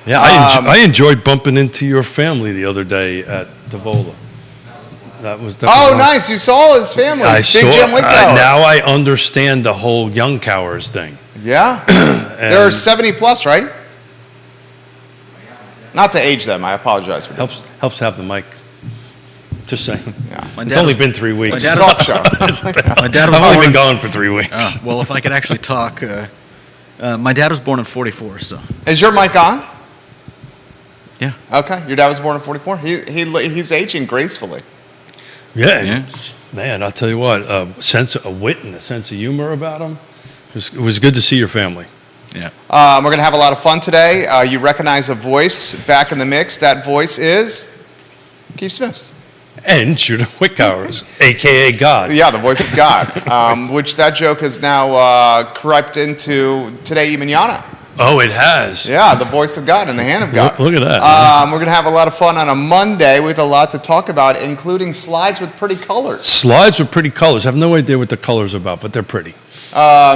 Yeah, I enjoyed bumping into your family the other day at Davola. That was nice. You saw his family. I Big saw, Jim Wickower. now I understand the whole Young Cowers thing. Yeah. They're 70 plus, right? Not to age them. I apologize for that. Helps to have the mic. Just saying. Yeah. It's only been 3 weeks. It's a talk show. My dad was I've only born been gone for 3 weeks. well, if I could actually talk, my dad was born in '44, so Is your mic on? yeah. Okay. Your dad was born in 44? He's aging gracefully. Yeah. Man, I'll tell you what, a wit and a sense of humor about him. It was good to see your family. Yeah. We're going to have a lot of fun today. You recognize a voice back in the mix. That voice is Keith Smith. And Judah Wickhowers, a.k.a. God. Yeah, the voice of God, which that joke has now crept into Today Manana. Oh, it has. Yeah, the voice of God and the hand of God. Look at that. We're going to have a lot of fun on a Monday with a lot to talk about, including slides with pretty colors. Slides with pretty colors. I have no idea what the colors are about, but they're pretty.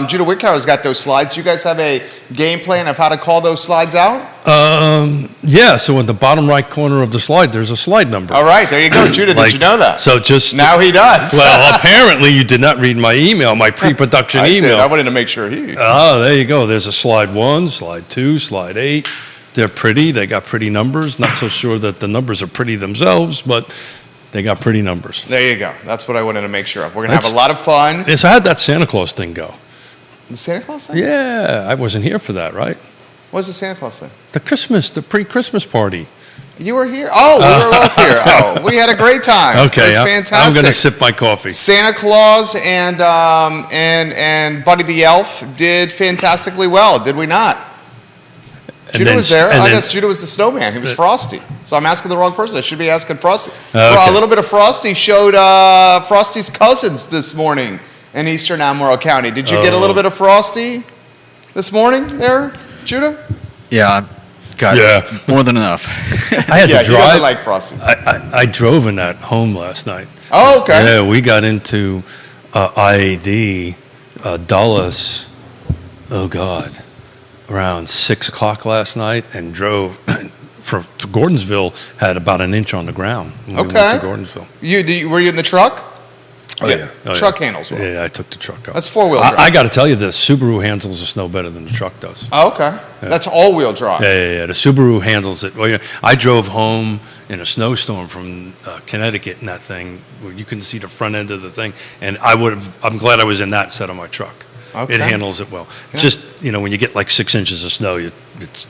Judah Wickhauer's got those slides. Do you guys have a game plan of how to call those slides out? Yeah, so in the bottom right corner of the slide, there's a slide number. All right, there you go. Judah, did you know that? So just... Now he does. Well, apparently you did not read my email, my pre-production I email. did. I wanted to make sure he... Oh, there you go. There's a slide 1, slide 2, slide 8. They're pretty. They got pretty numbers. Not so sure that the numbers are pretty themselves, but they got pretty numbers. There you go. That's what I wanted to make sure of. We're going to have a lot of fun. Yes, I had that Santa Claus thing go. The Santa Claus thing? Yeah, I wasn't here for that, right? What was the Santa Claus thing? The pre-Christmas party. You were here? Oh, we were both here. Oh, we had a great time. Okay, it was fantastic. I'm going to sip my coffee. Santa Claus and Buddy the Elf did fantastically well, did we not? Judah was there. I guess Judah was the snowman. He was Frosty. So I'm asking the wrong person. I should be asking Frosty. Okay. A little bit of Frosty showed Frosty's cousins this morning in eastern Albemarle County. Did you get a little bit of Frosty this morning there, Judah? Yeah, I got more than enough. I had to He drive. doesn't like Frosties. I drove in that home last night. Oh, okay. Yeah, we got into IAD, Dulles, oh God, around 6 o'clock last night and drove to Gordonsville, had about an inch on the ground when we went to Gordonsville. Were you in the truck? Oh, yeah. Oh, truck handles well. Yeah, I took the truck up. That's four-wheel drive. I got to tell you this, Subaru handles the snow better than the truck does. Oh, okay. Yeah. That's all-wheel drive. Yeah. The Subaru handles it. Well, yeah, I drove home in a snowstorm from Connecticut in that thing, where you couldn't see the front end of the thing, and I'm glad I was in that instead of my truck. Okay. It handles it well. It's just, when you get like 6 inches of snow, it's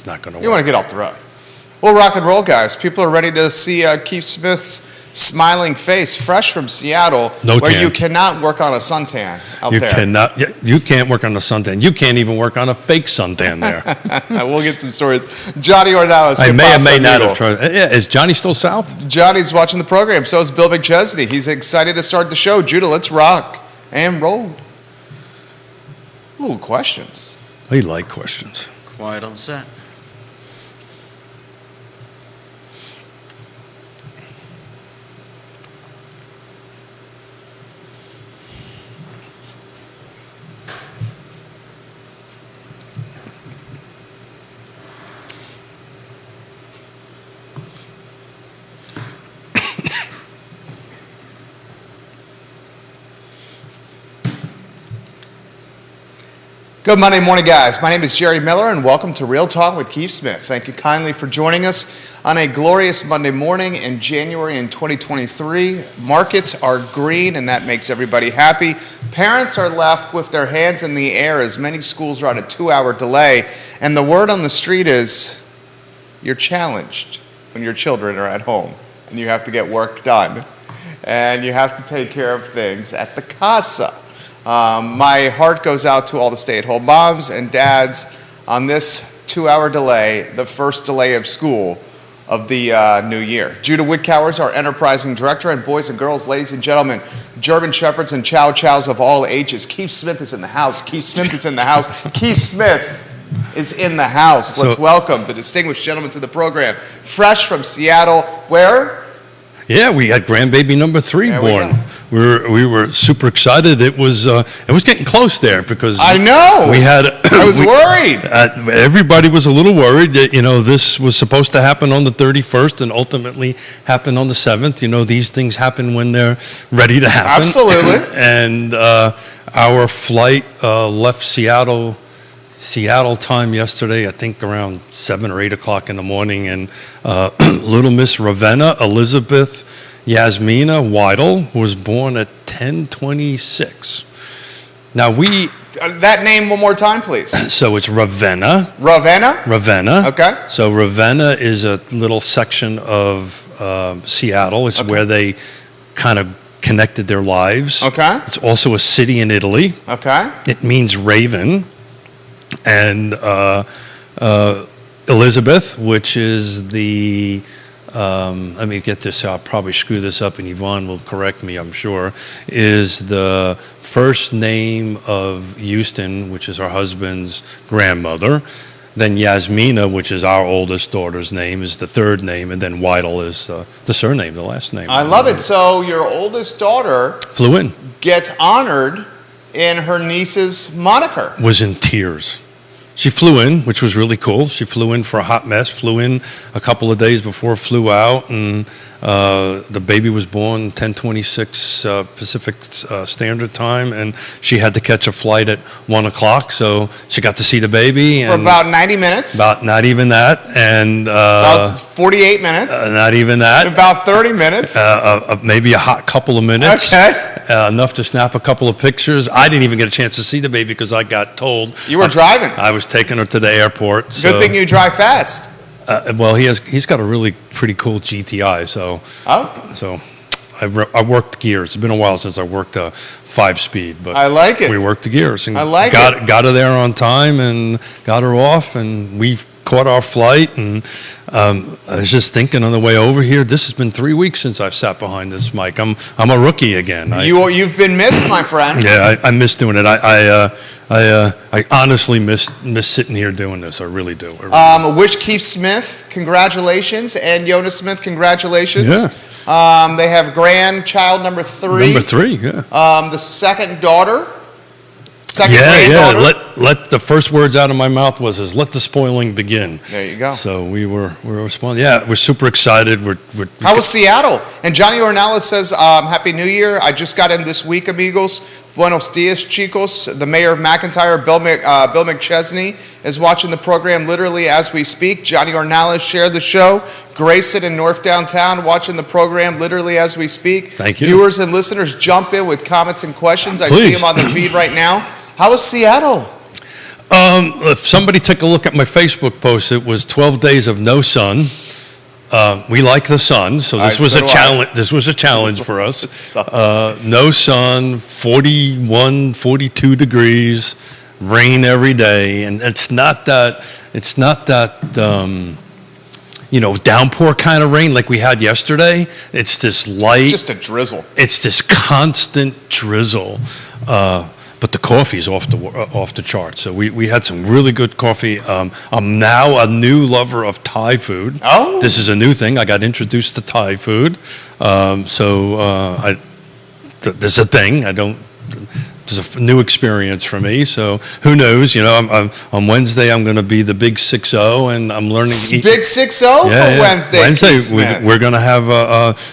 not going to work. You want to get off the road. Well, rock and roll, guys. People are ready to see Keith Smith's smiling face, fresh from Seattle, where you cannot work on a suntan out there. You can't work on a suntan. You can't even work on a fake suntan there. We'll get some stories. Johnny Ornelas. I may or may not have tried. Yeah, is Johnny still south? Johnny's watching the program. So is Bill McChesney. He's excited to start the show. Judah, let's rock and roll. Ooh, questions. We like questions. Quiet on set. Good Monday morning, guys. My name is Jerry Miller, and welcome to Real Talk with Keith Smith. Thank you kindly for joining us on a glorious Monday morning in January in 2023. Markets are green, and that makes everybody happy. Parents are left with their hands in the air as many schools are on a 2-hour delay. And the word on the street is you're challenged when your children are at home, and you have to get work done, and you have to take care of things at the casa. My heart goes out to all the stay-at-home moms and dads on this 2-hour delay, the first delay of school of the new year. Judah Wickower is our enterprising director, and boys and girls, ladies and gentlemen, German Shepherds and Chow Chows of all ages. Keith Smith is in the house. Keith Smith is in the house. Keith Smith is in the house. Let's welcome the distinguished gentleman to the program, fresh from Seattle. Where? Yeah, we had grandbaby number 3 There we born. go. We were super excited. It was getting close there because I know. we had. I was worried. Everybody was a little worried that this was supposed to happen on the 31st and ultimately happened on the 7th. These things happen when they're ready to happen. Absolutely. And our flight left Seattle time yesterday, I think around 7 or 8 o'clock in the morning, and little Miss Ravenna Elizabeth Yasmina Weidel was born at 10:26. Now That name one more time, please. so it's Ravenna. Ravenna? Okay. So Ravenna is a little section of Seattle. It's where they kind of connected their lives. Okay. It's also a city in Italy. Okay. It means raven. And Elizabeth, which is the, let me get this, I'll probably screw this up and Yvonne will correct me, I'm sure, is the first name of Houston, which is her husband's grandmother. Then Yasmina, which is our oldest daughter's name, is the third name, and then Weidel is the surname, the last name. I love it. So your oldest daughter Flew in. gets honored in her niece's moniker. Was in tears. She flew in, which was really cool. She flew in for a hot mess, flew in a couple of days before, flew out, and the baby was born 10:26 Pacific Standard Time, and she had to catch a flight at 1 o'clock, so she got to see the baby. For And about 90 minutes. about not even that, and About 48 minutes. not even that. About 30 minutes. Maybe a hot couple of minutes. Okay. Enough to snap a couple of pictures. I didn't even get a chance to see the baby because I got told. You were driving. I was taking her to the airport. Good thing you drive fast. Well, he's got a really pretty cool GTI. So I worked gears. It's been a while since I worked a 5-speed, but I like it. we worked the gears and I like got her there on time and got her off, and we caught our flight. And I was just thinking on the way over here, this has been 3 weeks since I've sat behind this mic. I'm a rookie again. You've been missed, my friend. Yeah, I miss doing it. I honestly miss sitting here doing this. I really do. Wish Keith Smith, congratulations, and Jonas Smith, congratulations. Yeah. They have grandchild number 3. Number 3, yeah. The second daughter. Second Yeah. granddaughter. Let the first words out of my mouth was let the spoiling begin. There you go. So we were responding. Yeah, we're super excited. How was Seattle? And Johnny Ornella says, Happy New Year. I just got in this week, amigos. Buenos dias, chicos. The mayor of McIntyre, Bill McChesney, is watching the program literally as we speak. Johnny Ornella shared the show. Grayson in North Downtown watching the program literally as we speak. Thank you. Viewers and listeners, jump in with comments and questions. I see Please. them on the feed right now. How was Seattle? If somebody took a look at my Facebook post, it was 12 days of no sun. We like the sun, so this was so a do I. challenge. This was a challenge for us. Sun. No sun, 41, 42 degrees, rain every day, and it's not that downpour kind of rain like we had yesterday. It's this light. It's just a drizzle. It's this constant drizzle. But the coffee's off the charts. So we had some really good coffee. I'm now a new lover of Thai food. Oh. This is a new thing. I got introduced to Thai food. This is a thing. It's a new experience for me. So who knows? I'm on Wednesday. I'm going to be the big 6-0, and I'm learning to eat. Big 6-0 for Wednesday. Keith Smith. We're going to have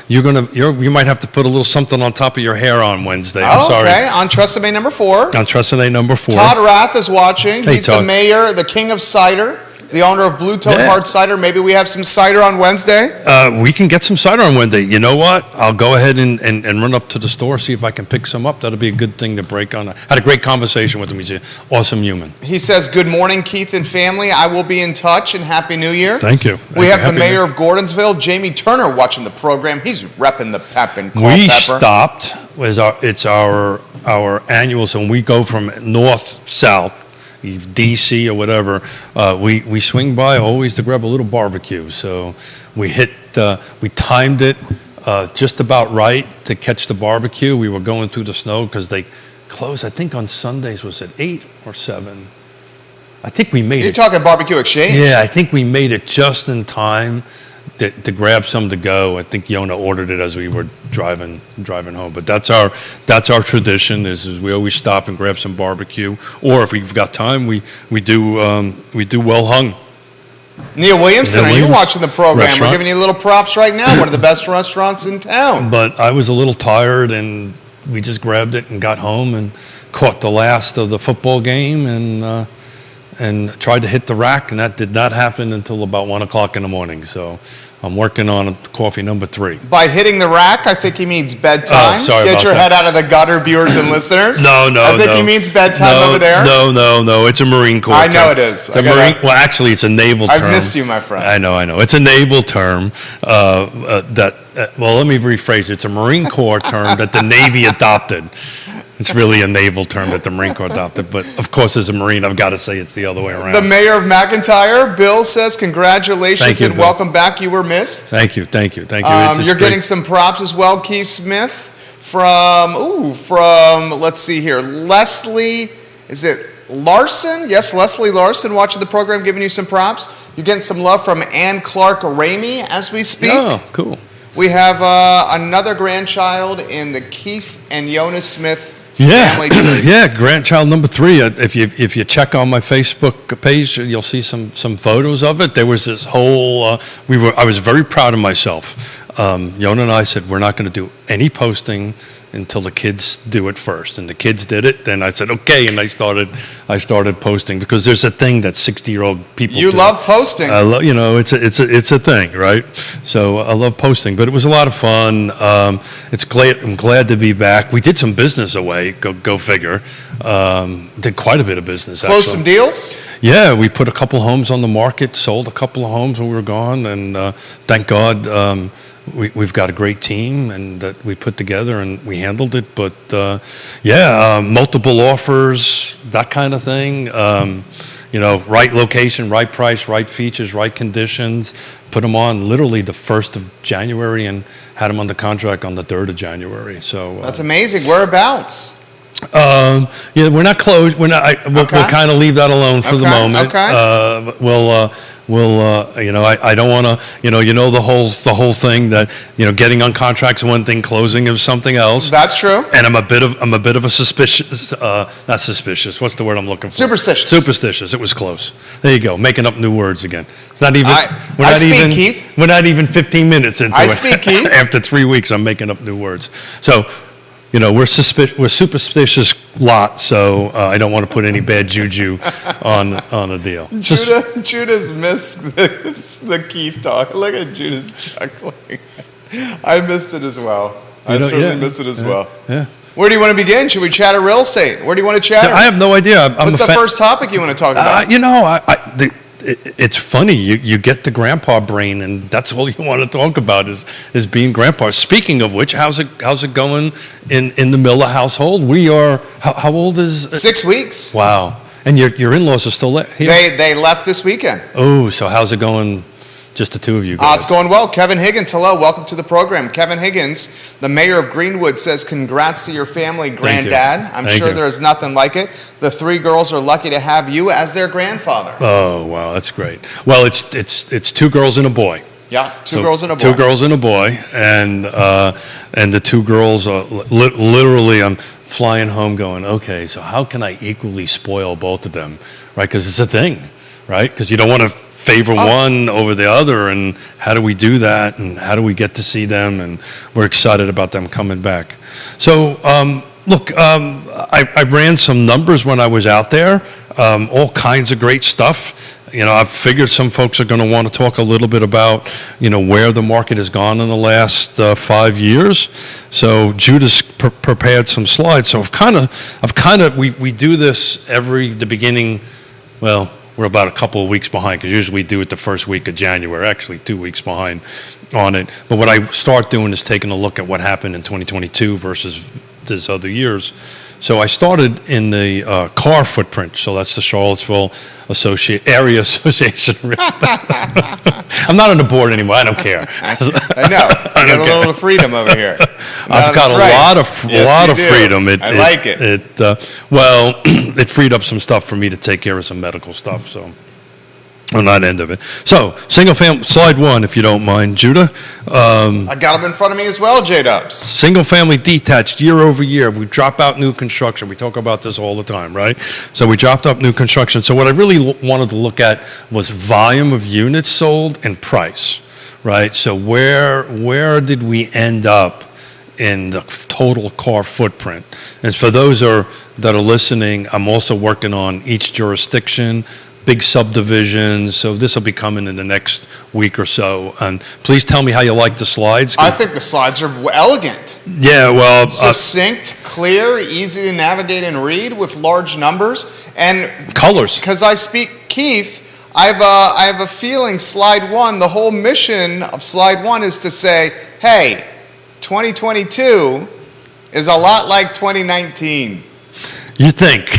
you might have to put a little something on top of your hair on Wednesday. I'm sorry. Okay, on Tresemme number 4. On Tresemme number 4. Todd Rath is watching. Hey, He's the Todd. mayor, the king of cider, the owner of Blue Toad Yeah. Hard Cider. Maybe we have some cider on Wednesday. We can get some cider on Wednesday. You know what? I'll go ahead and run up to the store, see if I can pick some up. That'll be a good thing to break on. I had a great conversation with him. He's an awesome human. He says, "Good morning, Keith and family. I will be in touch, and Happy New Year." Thank you. We have the Happy mayor New- of Gordonsville, Jamie Turner, watching the program. He's repping the pep and call We pepper. stopped. It's our annual. So when we go from north south, DC or whatever, we swing by always to grab a little barbecue. So we timed it just about right to catch the barbecue. We were going through the snow because they closed. I think on Sundays was it 8 or 7. I think we made You're it. talking barbecue exchange. Yeah, I think we made it just in time. to grab some to go. I think Yona ordered it as we were driving home. But that's our tradition is we always stop and grab some barbecue, or if we've got time, we do well hung. Neil Williamson, Neil are you Williams watching the program? We're restaurant. giving you little props right now. One of the best restaurants in town. But I was a little tired, and we just grabbed it and got home and caught the last of the football game and tried to hit the rack, and that did not happen until about 1 o'clock in the morning. So I'm working on coffee number 3. By hitting the rack, I think he means bedtime. Oh, sorry Get about your that. head out of the gutter, viewers and listeners. No. I think he means bedtime over there. No. It's a Marine Corps I term. know it is. It's a Marine. Well, actually, it's a naval term. I've missed you, my friend. I know. It's a naval term well, let me rephrase it. It's a Marine Corps term that the Navy adopted. It's really a naval term that the Marine Corps adopted. But, of course, as a Marine, I've got to say it's the other way around. The mayor of McIntyre, Bill, says congratulations Thank you, and Bill. welcome back. You were missed. Thank you. It's You're great. getting some props as well, Keith Smith, from let's see here, Leslie, is it Larson? Yes, Leslie Larson, watching the program, giving you some props. You're getting some love from Ann Clark Ramey as we speak. Oh, cool. We have another grandchild in the Keith and Yona Smith Yeah, family tree. yeah, grandchild number 3. If you check on my Facebook page, you'll see some photos of it. There was this whole. I was very proud of myself. Yona and I said we're not going to do any posting until the kids do it first, and the kids did it. Then I said okay, and I started posting because there's a thing that 60-year-old people. You do. love posting. I love, it's a thing, right? So I love posting, but it was a lot of fun. I'm glad to be back. We did some business away. Go figure. Did quite a bit of business. Close actually. some deals? Yeah, we put a couple homes on the market, sold a couple of homes when we were gone, and thank God we've got a great team and that we put together and we handled it. But multiple offers, that kind of thing. Right location, right price, right features, right conditions. Put them on literally the 1st of January and had them under contract on the 3rd of January. So That's amazing. Whereabouts? we're not closed. We'll kind of leave that alone for the Okay, moment. okay. I don't want to, the whole thing that, getting on contracts is one thing, closing is something else. That's true. And I'm a bit of a suspicious, not suspicious. What's the word I'm looking for? Superstitious. Superstitious. It was close. There you go. Making up new words again. It's not even. I speak, Keith. We're not even 15 minutes into I it. speak, Keith. After 3 weeks, I'm making up new words. So. We're superstitious lot, so I don't want to put any bad juju on a deal. Judah's missed the Keith talk. Look at Judah's chuckling. I missed it as well. I certainly missed it as well. Yeah. Where do you want to begin? Should we chat real estate? Where do you want to chat? I have no idea. What's the first topic you want to talk about? It's funny. You get the grandpa brain, and that's all you want to talk about is being grandpa. Speaking of which, how's it going in the Miller household? We are how old is 6 weeks. Wow. And your in-laws are still here? They left this weekend. Oh, so how's it going? Just the two of you guys. It's going well. Kevin Higgins, hello. Welcome to the program. Kevin Higgins, the mayor of Greenwood, says congrats to your family, Granddad. I'm Thank sure you. there's nothing like it. The 3 girls are lucky to have you as their grandfather. Oh, wow, that's great. Well, it's 2 girls and a boy. Yeah, two So, girls and a boy. 2 girls and a boy, and the 2 girls are literally. I'm flying home, going, okay, so how can I equally spoil both of them, right? Because it's a thing, right? Because you don't want to favor one over the other, and how do we do that, and how do we get to see them, and we're excited about them coming back. So, I ran some numbers when I was out there, all kinds of great stuff. I've figured some folks are going to want to talk a little bit about, where the market has gone in the last 5 years. So Judah's prepared some slides. So we do this the beginning, well, we're about a couple of weeks behind because usually we do it the first week of January, actually 2 weeks behind on it. But what I start doing is taking a look at what happened in 2022 versus these other years. So I started in the car footprint. So that's the Charlottesville Area Association. I'm not on the board anymore. I don't care. I know. You got a little freedom over here. I've got a lot of freedom. I like it. It freed up some stuff for me to take care of some medical stuff. So on that end of it. So, single family, slide 1, if you don't mind, Judah. I got them in front of me as well, J-Dubs. Single family detached year over year. We drop out new construction. We talk about this all the time, right? So we dropped up new construction. So what I really wanted to look at was volume of units sold and price, right? So where did we end up in the total car footprint? And for those that are listening, I'm also working on each jurisdiction, big subdivisions, so this will be coming in the next week or so. And please tell me how you like the slides. I think the slides are elegant. Yeah, well, Succinct, clear, easy to navigate and read with large numbers. And colors. because I speak Keith, I have a feeling slide 1, the whole mission of slide 1 is to say, hey, 2022 is a lot like 2019. You think? Could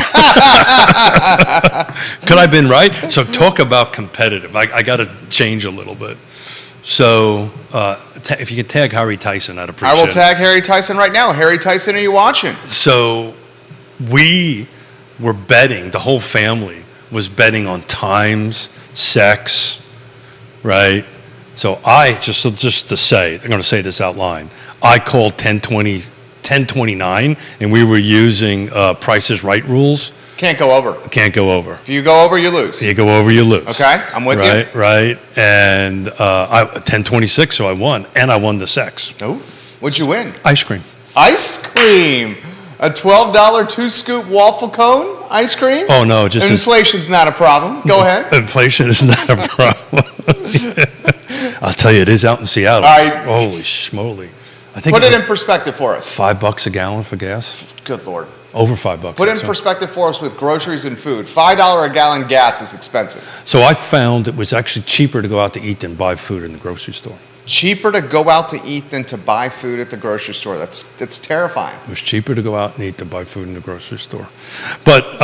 I have been right? So talk about competitive. I got to change a little bit. So if you could tag Harry Tyson, I'd appreciate it. I will tag Harry Tyson right now. Harry Tyson, are you watching? So we were betting, the whole family was betting on times, sex, right? So I, just to say, I'm going to say this out loud, I called 1029, and we were using Price is Right rules. Can't go over. Can't go over. If you go over, you lose. You go over, you lose. Okay, I'm with you. Right. And 1026, so I won, and I won the sex. Oh, what'd you win? Ice cream. Ice cream. A $12 2-scoop waffle cone ice cream? Oh, no, just inflation's not a problem. Go ahead. Inflation is not a problem. I'll tell you, it is out in Seattle. All right. Holy schmoly. I think Put it in perspective for us. $5 a gallon for gas. Good Lord. Over $5. Put it in perspective for us with groceries and food. $5 a gallon gas is expensive. So I found it was actually cheaper to go out to eat than buy food in the grocery store. Cheaper to go out to eat than to buy food at the grocery store. That's terrifying. It was cheaper to go out and eat than buy food in the grocery store. But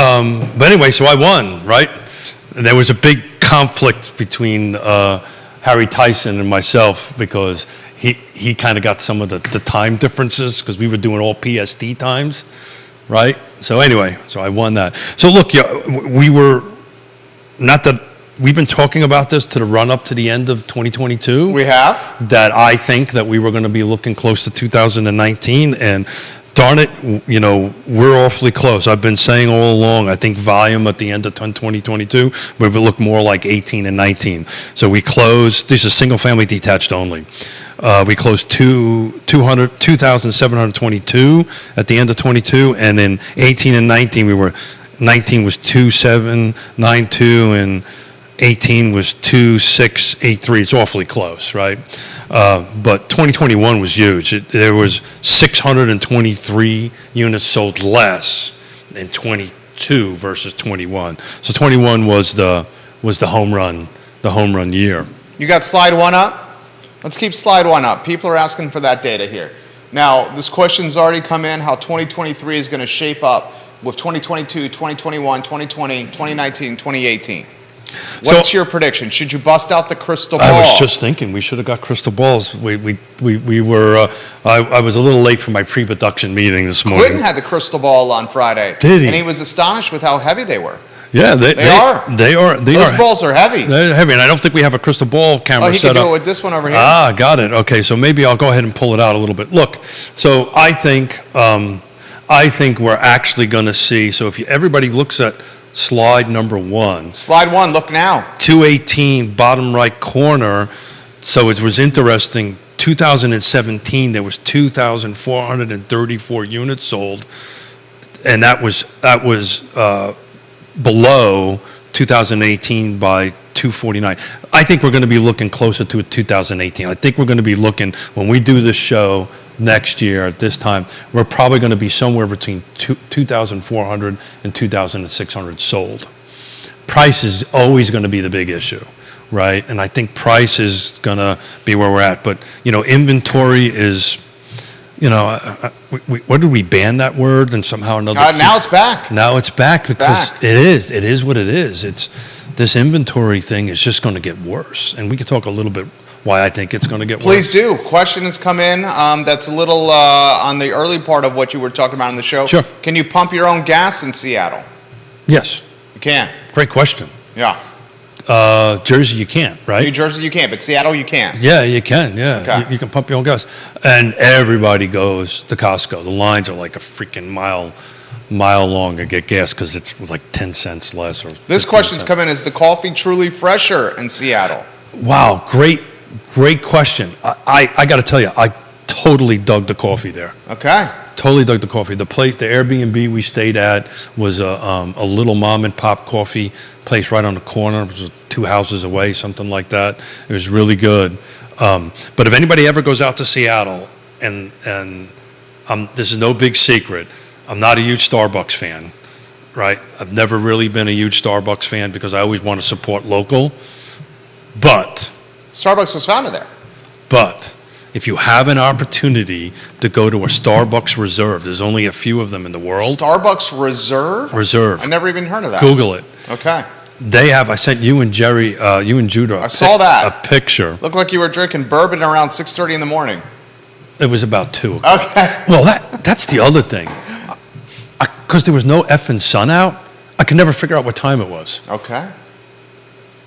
anyway, so I won, right? And there was a big conflict between Harry Tyson and myself because he kind of got some of the time differences because we were doing all PST times, right? So anyway, so I won that. So look, we've been talking about this to the run up to the end of 2022. We have. That I think that we were going to be looking close to 2019, and darn it, we're awfully close. I've been saying all along, I think volume at the end of 2022 would look more like 18 and 19. So we closed, this is single family detached only. We closed 2,722 at the end of 22, and in 18 and 19, 19 was 2,792, and 18 was 2,683. It's awfully close, right? But 2021 was huge. There was 623 units sold less in 22 versus 21. So 21 was the home run year. You got slide 1 up? Let's keep slide 1 up. People are asking for that data here. Now, this question's already come in, how 2023 is going to shape up with 2022, 2021, 2020, 2019, 2018. What's your prediction? Should you bust out the crystal ball? I was just thinking we should have got crystal balls. We were. I was a little late for my pre-production meeting this morning. Quentin had the crystal ball on Friday. Did he? And he was astonished with how heavy they were. Yeah, they are. Those balls are heavy. They're heavy, and I don't think we have a crystal ball camera set up. Oh, he can do it with this one over here. Ah, got it. Okay, so maybe I'll go ahead and pull it out a little bit. Look, so I think we're actually going to see. So if everybody looks at slide number 1. Slide 1, look now. 218, bottom right corner. So it was interesting. 2017, there was 2,434 units sold, and that was below 2018 by 249. I think we're going to be looking closer to 2018. I think we're going to be looking, when we do this show next year at this time, we're probably going to be somewhere between 2,400 and 2,600 sold. Price is always going to be the big issue, right? And I think price is going to be where we're at. But, inventory is, what did we ban that word? And somehow or another. Now it's back. Now it's back because it is what it is. It's this inventory thing is just going to get worse. And we could talk a little bit why I think it's going to get worse. Please do. Question has come in that's a little on the early part of what you were talking about in the show. Sure. Can you pump your own gas in Seattle? Yes. You can. Great question. Yeah. Jersey, you can't, right? New Jersey, you can't, but Seattle, you can. Yeah, you can. Yeah, Okay. you can pump your own gas, and everybody goes to Costco. The lines are like a freaking mile long to get gas because it's like 10 cents less. Or This 15 question's cents. come in: is the coffee truly fresher in Seattle? Wow, great question. I got to tell you, I totally dug the coffee there. Okay. Totally dug the coffee. The Airbnb we stayed at was a little mom and pop coffee place right on the corner. It was 2 houses away, something like that. It was really good. But if anybody ever goes out to Seattle, and this is no big secret, I'm not a huge Starbucks fan, right? I've never really been a huge Starbucks fan because I always want to support local. But Starbucks was founded there. if you have an opportunity to go to a Starbucks Reserve, there's only a few of them in the world. Starbucks Reserve? Reserve. I never even heard of that. Google it. Okay. They have. I sent you and Jerry, you and Judah. I saw that. A picture. Looked like you were drinking bourbon around 6:30 in the morning. It was about 2. Okay. Well, that's the other thing. Because there was no effing sun out, I could never figure out what time it was. Okay.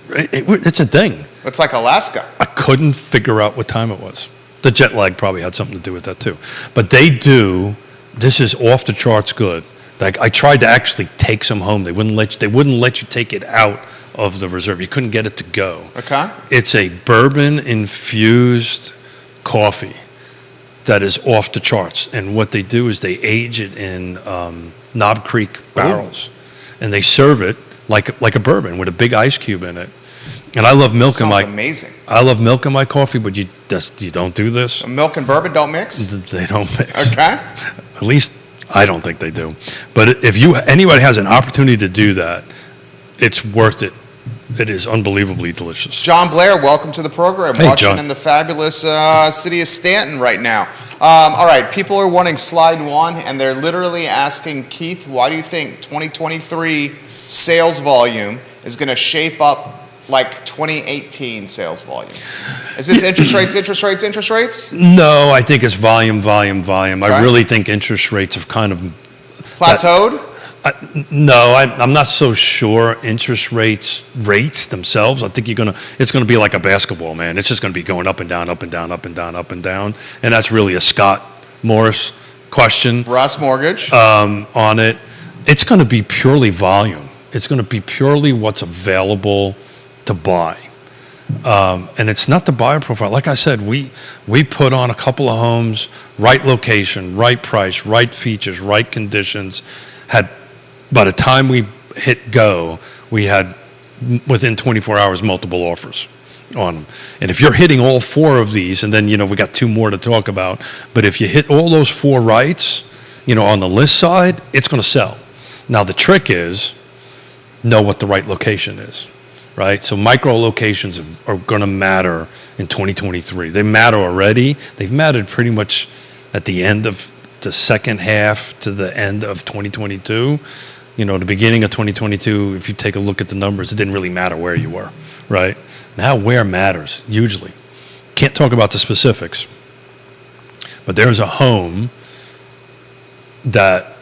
It's a thing. It's like Alaska. I couldn't figure out what time it was. The jet lag probably had something to do with that too. But they do. This is off the charts good. Like I tried to actually take some home. They wouldn't let you take it out of the reserve. You couldn't get it to go. Okay. It's a bourbon infused coffee that is off the charts. And what they do is they age it in Knob Creek barrels, and they serve it like a bourbon with a big ice cube in it. And I love milk in Sounds my amazing. I love milk in my coffee, but you don't do this. Milk and bourbon don't mix? They don't mix. Okay. At least I don't think they do. But if anybody has an opportunity to do that, it's worth it. It is unbelievably delicious. John Blair, welcome to the program. Hey, Watching John. in the fabulous city of Stanton right now. All right, people are wanting slide 1, and they're literally asking, Keith, why do you think 2023 sales volume is going to shape up like 2018 sales volume? Is this interest rates? No, I think it's volume. I Okay. really think interest rates have kind of Plateaued? no, I'm not so sure interest rates themselves. I think it's gonna be like a basketball, man. It's just gonna be going up and down, up and down, up and down, up and down. And that's really a Scott Morris question Ross Mortgage? on it. It's gonna be purely volume. It's gonna be purely what's available to buy. And it's not the buyer profile. Like I said, we put on a couple of homes, right location, right price, right features, right conditions. By the time we hit go, we had within 24 hours multiple offers on them. And if you're hitting all 4 of these, and then we got 2 more to talk about, but if you hit all those 4 rights, on the list side, it's going to sell. Now the trick is know what the right location is. Right? So micro locations are going to matter in 2023. They matter already. They've mattered pretty much at the end of the second half to the end of 2022. The beginning of 2022, if you take a look at the numbers, it didn't really matter where you were, right? Now where matters, usually. Can't talk about the specifics, but there's a home that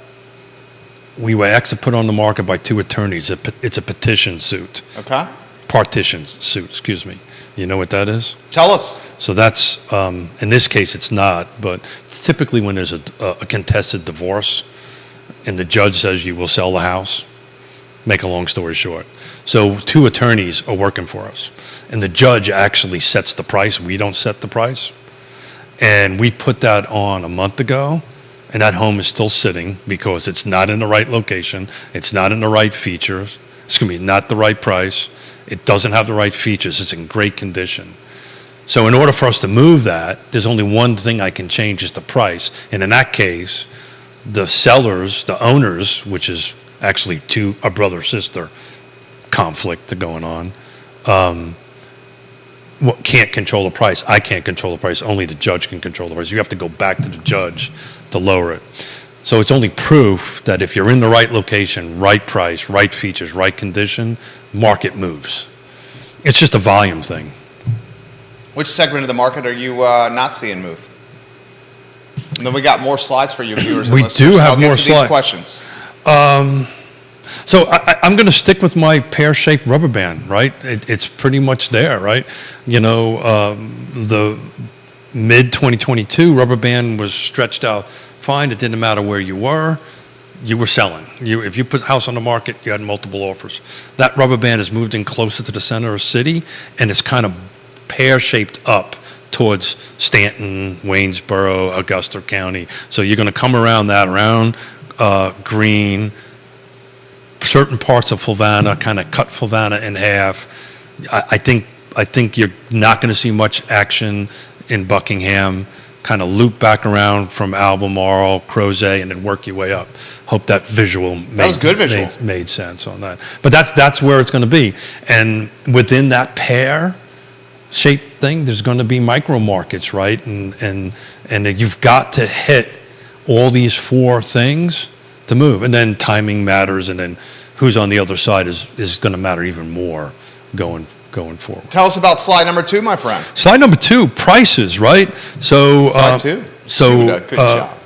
we were asked to put on the market by 2 attorneys. It's a petition suit. Okay. Partition suit, excuse me. You know what that is? Tell us. So that's, in this case, it's not, but it's typically when there's a contested divorce and the judge says you will sell the house, make a long story short. So 2 attorneys are working for us, and the judge actually sets the price. We don't set the price. And we put that on a month ago, and that home is still sitting because it's not in the right location. It's not in the right features. Not the right price. It doesn't have the right features. It's in great condition. So in order for us to move that, there's only one thing I can change is the price. And in that case, the sellers, the owners, which is actually a brother-sister conflict going on, can't control the price. I can't control the price. Only the judge can control the price. You have to go back to the judge to lower it. So it's only proof that if you're in the right location, right price, right features, right condition, market moves. It's just a volume thing. Which segment of the market are you not seeing move? And then we got more slides for you viewers and We listeners. do have I'll get more to these slides. questions. So I'm going to stick with my pear-shaped rubber band, right? It's pretty much there, right? You know, the mid-2022 rubber band was stretched out fine. It didn't matter where you were selling. If you put a house on the market, you had multiple offers. That rubber band has moved in closer to the center of the city, and it's kind of pear-shaped up towards Stanton, Waynesboro, Augusta County. So you're going to come around that, around Green, certain parts of Fluvanna, kind of cut Fluvanna in half. I think you're not going to see much action in Buckingham. Kind of loop back around from Albemarle, Crozet, and then work your way up. Hope that visual made sense on that. But that's where it's going to be. And within that pear-shaped thing, there's going to be micro markets, right? And you've got to hit all these four things to move. And then timing matters, and then who's on the other side is going to matter even more going forward. Tell us about slide number 2, my friend. Slide number 2, prices, right? So slide 2. Judah, good job.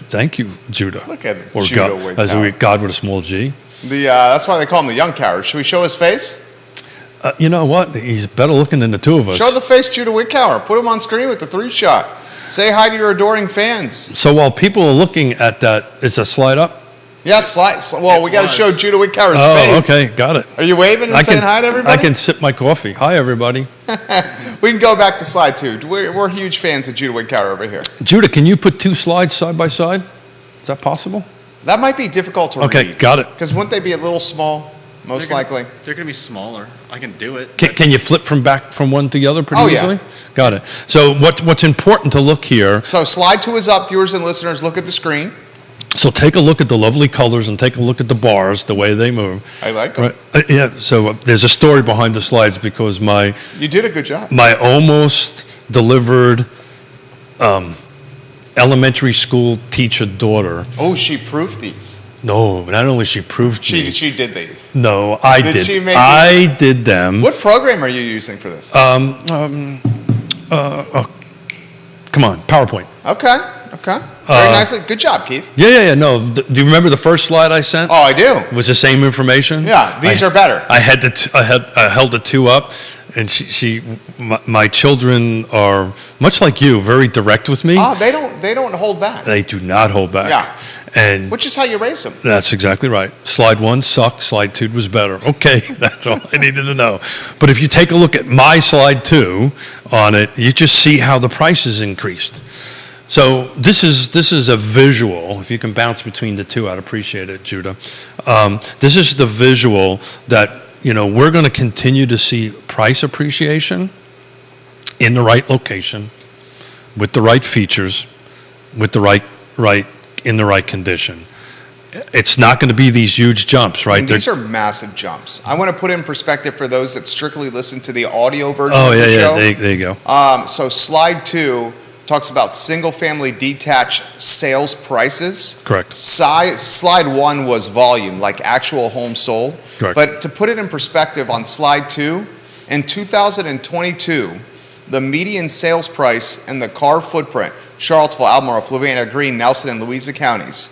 Thank you, Judah. Look at or Judah God, with as power. God with a small G. That's why they call him the young coward. Should we show his face? You know what? He's better looking than the two of us. Show the face, Judah Wickower. Put him on screen with the 3-shot. Say hi to your adoring fans. So while people are looking at that, is a slide up? Yeah, well, we got to show Judah Wickower's face. Oh, okay, got it. Are you waving and saying hi to everybody? I can sip my coffee. Hi, everybody. We can go back to slide 2. We're huge fans of Judah Wickower over here. Judah, can you put 2 slides side by side? Is that possible? That might be difficult to read. Okay, got it. Because wouldn't they be a little small, most likely? They're going to be smaller. I can do it. Can you flip from one to the other pretty easily? Yeah. Got it. So what's important to look here? So slide 2 is up. Viewers and listeners, look at the screen. So take a look at the lovely colors and take a look at the bars, the way they move. I like them. Right. Yeah. So there's a story behind the slides because You did a good job. my almost delivered elementary school teacher daughter. Oh, she proofed these. No, not only she proved me. She did these. No, I did. Did she make I did them. What program are you using for this? Come on, PowerPoint. Okay. Very nicely. Good job, Keith. Yeah. No, do you remember the first slide I sent? Oh, I do. Was the same information? Yeah, these are better. I held the 2 up, and my children are much like you, very direct with me. Oh, they don't hold back. They do not hold back. Yeah. And Which is how you raise them. that's exactly right. Slide 1 sucked. Slide 2 was better. Okay, that's all I needed to know. But if you take a look at my slide 2 on it, you just see how the prices increased. So this is a visual. If you can bounce between the 2, I'd appreciate it, Judah. This is the visual that we're going to continue to see price appreciation in the right location, with the right features, with the right in the right condition. It's not going to be these huge jumps, right? And these are massive jumps. I want to put in perspective for those that strictly listen to the audio version of the show. There you go. So slide 2 talks about single-family detached sales prices. Correct. Slide 1 was volume, like actual homes sold. Correct. But to put it in perspective on slide 2, in 2022, the median sales price and the car footprint, Charlottesville, Albemarle, Fluvanna, Greene, Nelson, and Louisa counties,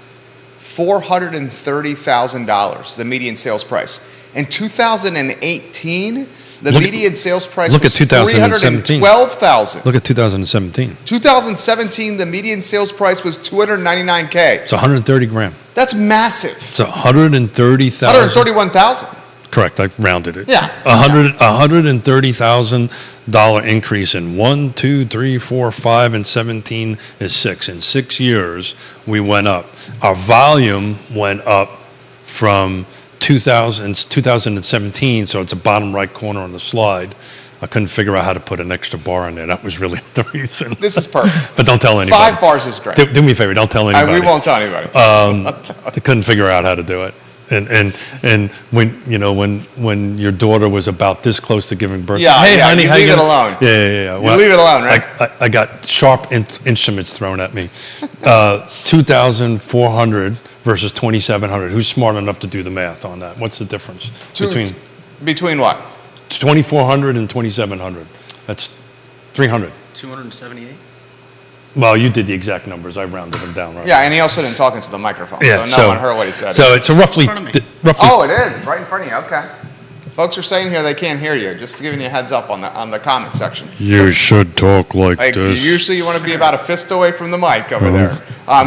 $430,000, the median sales price. In 2018, the median sales price was $312,000. Look at 2017. 2017, the median sales price was $299K. It's 130 grand. That's massive. It's 130,000. 131,000. Correct. I rounded it. Yeah. $130,000 increase in 1, 2, 3, 4, 5, and 17 is 6. In 6 years, we went up. Our volume went up from 2017, so it's the bottom right corner on the slide. I couldn't figure out how to put an extra bar in there. That was really the reason. This is perfect. But don't tell anybody. 5 bars is great. Do me a favor. Don't tell anybody. We won't tell anybody. They couldn't figure out how to do it. And when your daughter was about this close to giving birth, hey honey, you leave it alone. Yeah. You leave it alone, right? I got sharp instruments thrown at me. 2,400 versus 2,700. Who's smart enough to do the math on that? What's the difference between what? 2,400 and 2,700. That's 300. 278. Well, you did the exact numbers. I rounded them down, right? Yeah, and he also didn't talk into the microphone, Yeah, so no one heard what he said. So it's a roughly, In front of me. roughly. Oh, it is right in front of you. Okay. Folks are saying here they can't hear you. Just giving you a heads up on the comment section. You should talk like Like usually you want to be about a fist away from the mic over there.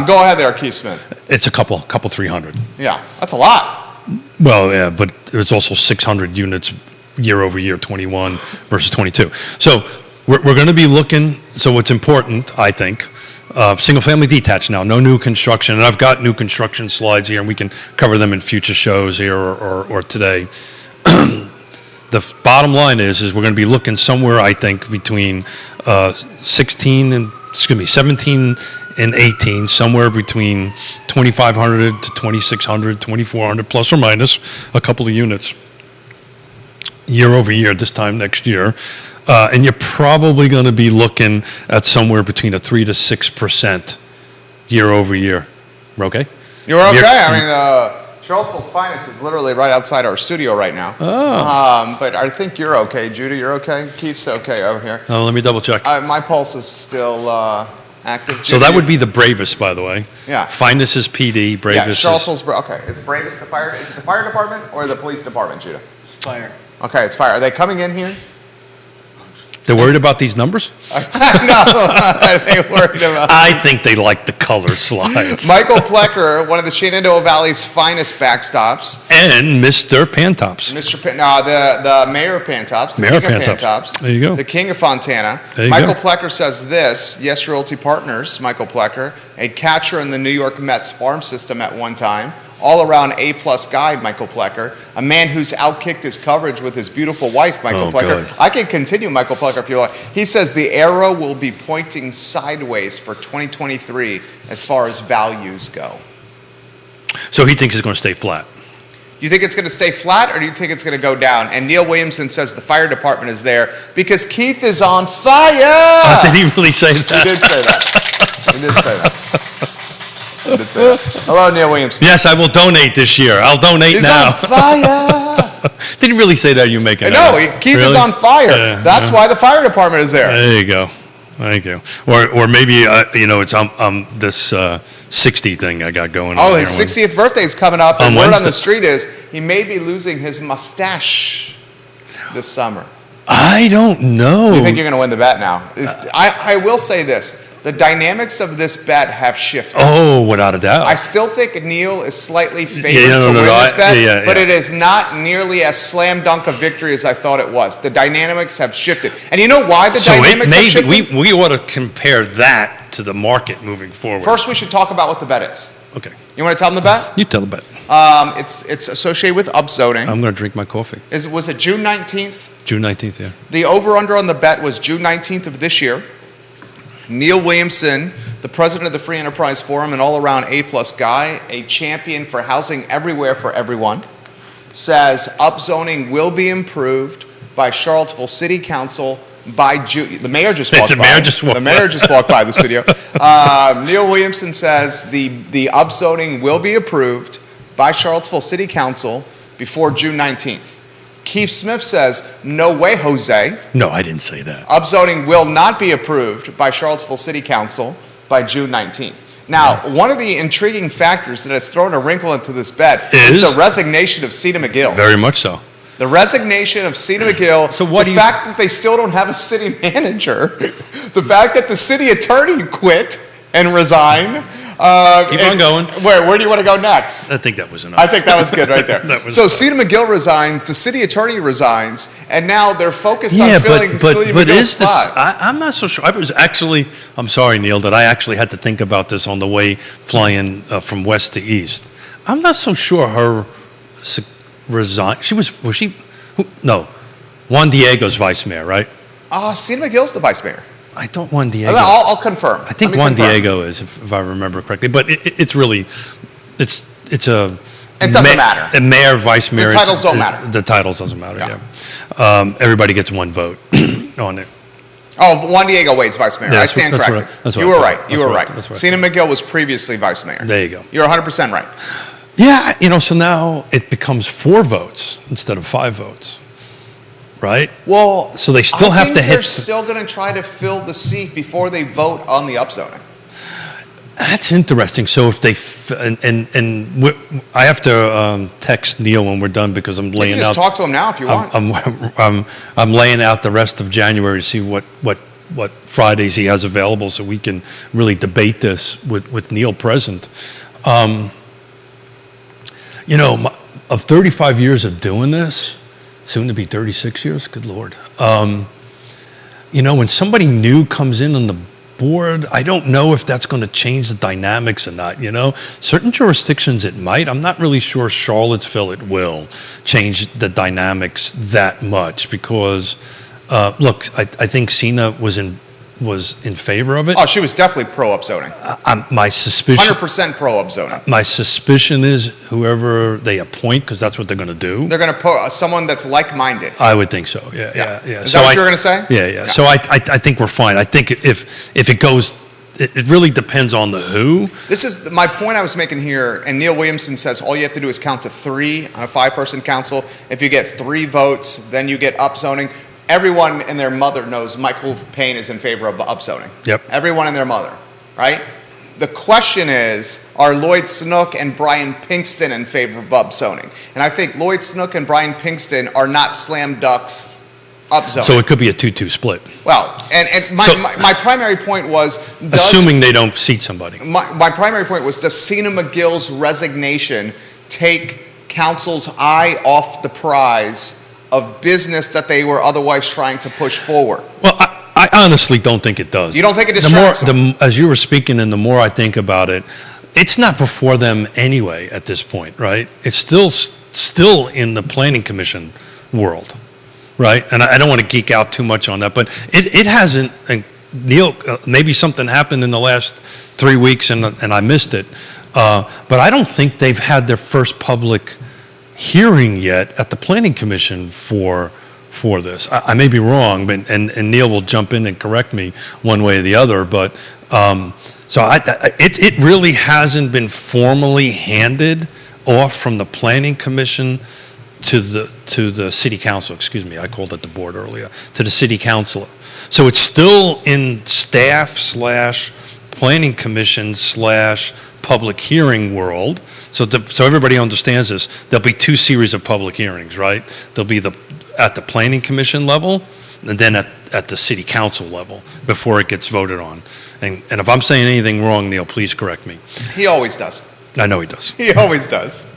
Go ahead there, Keith Smith. It's a couple 300. Yeah, that's a lot. Well, yeah, but there's also 600 units year over year, 21 versus 22. So we're going to be looking. So what's important, I think, single family detached now, no new construction. And I've got new construction slides here, and we can cover them in future shows here or today. The bottom line is we're going to be looking somewhere, I think, between 17 and 18, somewhere between 2,500 to 2,600, 2,400 plus or minus a couple of units year over year this time next year. And you're probably going to be looking at somewhere between a 3 to 6% year over year. We're okay? You're okay. You're- I mean, Charlottesville's Finest is literally right outside our studio right now. Oh. But I think you're okay. Judah, you're okay. Keith's okay over here. Let me double check. My pulse is still active. So that would be the Bravest, by the way. Yeah. Finest is PD, Bravest Yeah, is... Charlottesville's okay. Is Bravest the fire? Is it the fire department or the police department, Judah? Fire. Okay, it's fire. Are they coming in here? They're worried about these numbers? No, are they worried about? I think they like the color slides. Michael Plecker, one of the Shenandoah Valley's finest backstops. And Mr. Pantops. Mr. The mayor of Pantops, the Mayor king of of Pantops. Pantops, There you go. the king of Fontana. There you Michael go. Plecker says this, Yes Realty Partners, Michael Plecker, a catcher in the New York Mets farm system at one time, all-around A-plus guy, Michael Plecker, a man who's outkicked his coverage with his beautiful wife, Michael Oh, Plecker. good. I can continue, Michael Plecker, if you like. He says the arrow will be pointing sideways for 2023 as far as values go. So he thinks it's going to stay flat. Do you think it's going to stay flat or do you think it's going to go down? And Neil Williamson says the fire department is there because Keith is on fire. Did he really say He that? did say that. He did say that. He did say that. Hello, Neil Williamson. Yes, I will donate this year. I'll donate He's now. on fire. Did he really say that? You make it No, up? Keith is Really? on fire. Yeah, That's why the fire department is there. There you go. Thank you. Or maybe it's this 60 thing I got going on. Oh, his here. 60th birthday is coming up, and On word on Wednesday. the street is he may be losing his mustache this summer. I don't know. You think you're going to win the bet now? I will say this. The dynamics of this bet have shifted. Oh, without a doubt. I still think Neil is slightly favored Yeah, no, to no, win no, this bet, but yeah. it is not nearly as slam dunk a victory as I thought it was. The dynamics have shifted. And you know why the so dynamics have maybe shifted? we ought to compare that to the market moving forward. First, we should talk about what the bet is. Okay. You want to tell them the bet? You tell the bet. It's associated with upzoning. I'm going to drink my coffee. Was it June 19th? June 19th, yeah. The over-under on the bet was June 19th of this year. Neil Williamson, the president of the Free Enterprise Forum, an all-around A-plus guy, a champion for housing everywhere for everyone, says upzoning will be improved by Charlottesville City Council by June. The mayor just walked The by. mayor just walked The mayor by. just walked by the studio. Neil Williamson says the upzoning will be approved by Charlottesville City Council before June 19th. Keith Smith says, no way, Jose. No, I didn't say that. Upzoning will not be approved by Charlottesville City Council by June 19th. Now, one of the intriguing factors that has thrown a wrinkle into this bet is Is? the resignation of Cena McGill. Very much so. The resignation of Cena McGill, So what the do you- fact that they still don't have a city manager, the fact that the city attorney quit and resigned. Keep on going. Where do you want to go next? I think that was enough. I think that was good right there. That was So good. Cena McGill resigns, the city attorney resigns, and now they're focused Yeah, on filling Cena but McGill's is this? spot. I'm not so sure. I'm sorry, Neil, that I actually had to think about this on the way flying from west to east. I'm not so sure her resigned. Was she? No, Juan Diego's vice mayor, right? Cena McGill's the vice mayor. I don't Juan Diego. I'll confirm. I think Let me Juan confirm. Diego is, if I remember correctly. But it's really, it's a. It doesn't matter. A mayor, vice mayor. titles don't matter. The titles doesn't matter. Yeah. Yeah. Everybody gets one vote on it. Oh, Juan Diego Wade's vice mayor. Yeah, I that's stand what- that's corrected. what I- that's what you I were thought. right. You That's were what I- right. that's what I Cena McGill was previously vice mayor. There you go. You're 100% right. Yeah, so now it becomes 4 votes instead of 5 votes. right? Well, So they still I have think to hit they're the- still going to try to fill the seat before they vote on the upzoning. That's interesting. So if they I have to text Neil when we're done because I'm You laying can just out. talk to them now if you want. I'm laying out the rest of January to see what Fridays he has available, so we can really debate this with Neil present. Of 35 years of doing this, soon to be 36 years. Good Lord. When somebody new comes in on the board, I don't know if that's going to change the dynamics or not. Certain jurisdictions it might. I'm not really sure Charlottesville it will change the dynamics that much because, look, I think Cena was in favor of it. Oh, she was definitely pro upzoning. My suspicion. 100% pro upzoning. My suspicion is whoever they appoint, because that's what they're going to do. They're going to put someone that's like-minded. I would think so. Yeah. Is that what you were going to say? Yeah. So I think we're fine. I think if it goes, it really depends on the who. This is my point I was making here, and Neil Williamson says all you have to do is count to 3 on a 5-person council. If you get 3 votes, then you get upzoning. Everyone and their mother knows Michael Payne is in favor of upzoning. Yep. Everyone and their mother, right? The question is, are Lloyd Snook and Brian Pinkston in favor of upzoning? And I think Lloyd Snook and Brian Pinkston are not slam ducks upzoning. So it could be a 2-2 split. Well, and my primary point was, Assuming they don't seat somebody. my primary point was, does Cena McGill's resignation take council's eye off the prize of business that they were otherwise trying to push forward? Well, I honestly don't think it does. You don't think it distracts them? As you were speaking, and the more I think about it, it's not before them anyway at this point, right? It's still in the planning commission world, right? And I don't want to geek out too much on that, but it hasn't. And Neil, maybe something happened in the last 3 weeks, and I missed it. But I don't think they've had their first public hearing yet at the planning commission for this. I may be wrong, but and Neil will jump in and correct me one way or the other. But it really hasn't been formally handed off from the planning commission to the city council. Excuse me, I called it the board earlier. To the city council. So it's still in staff / planning commission / public hearing world. So everybody understands this. There'll be 2 series of public hearings, right? There'll be at the planning commission level, and then at the city council level before it gets voted on. And if I'm saying anything wrong, Neil, please correct me. He always does. I know he does. He always does.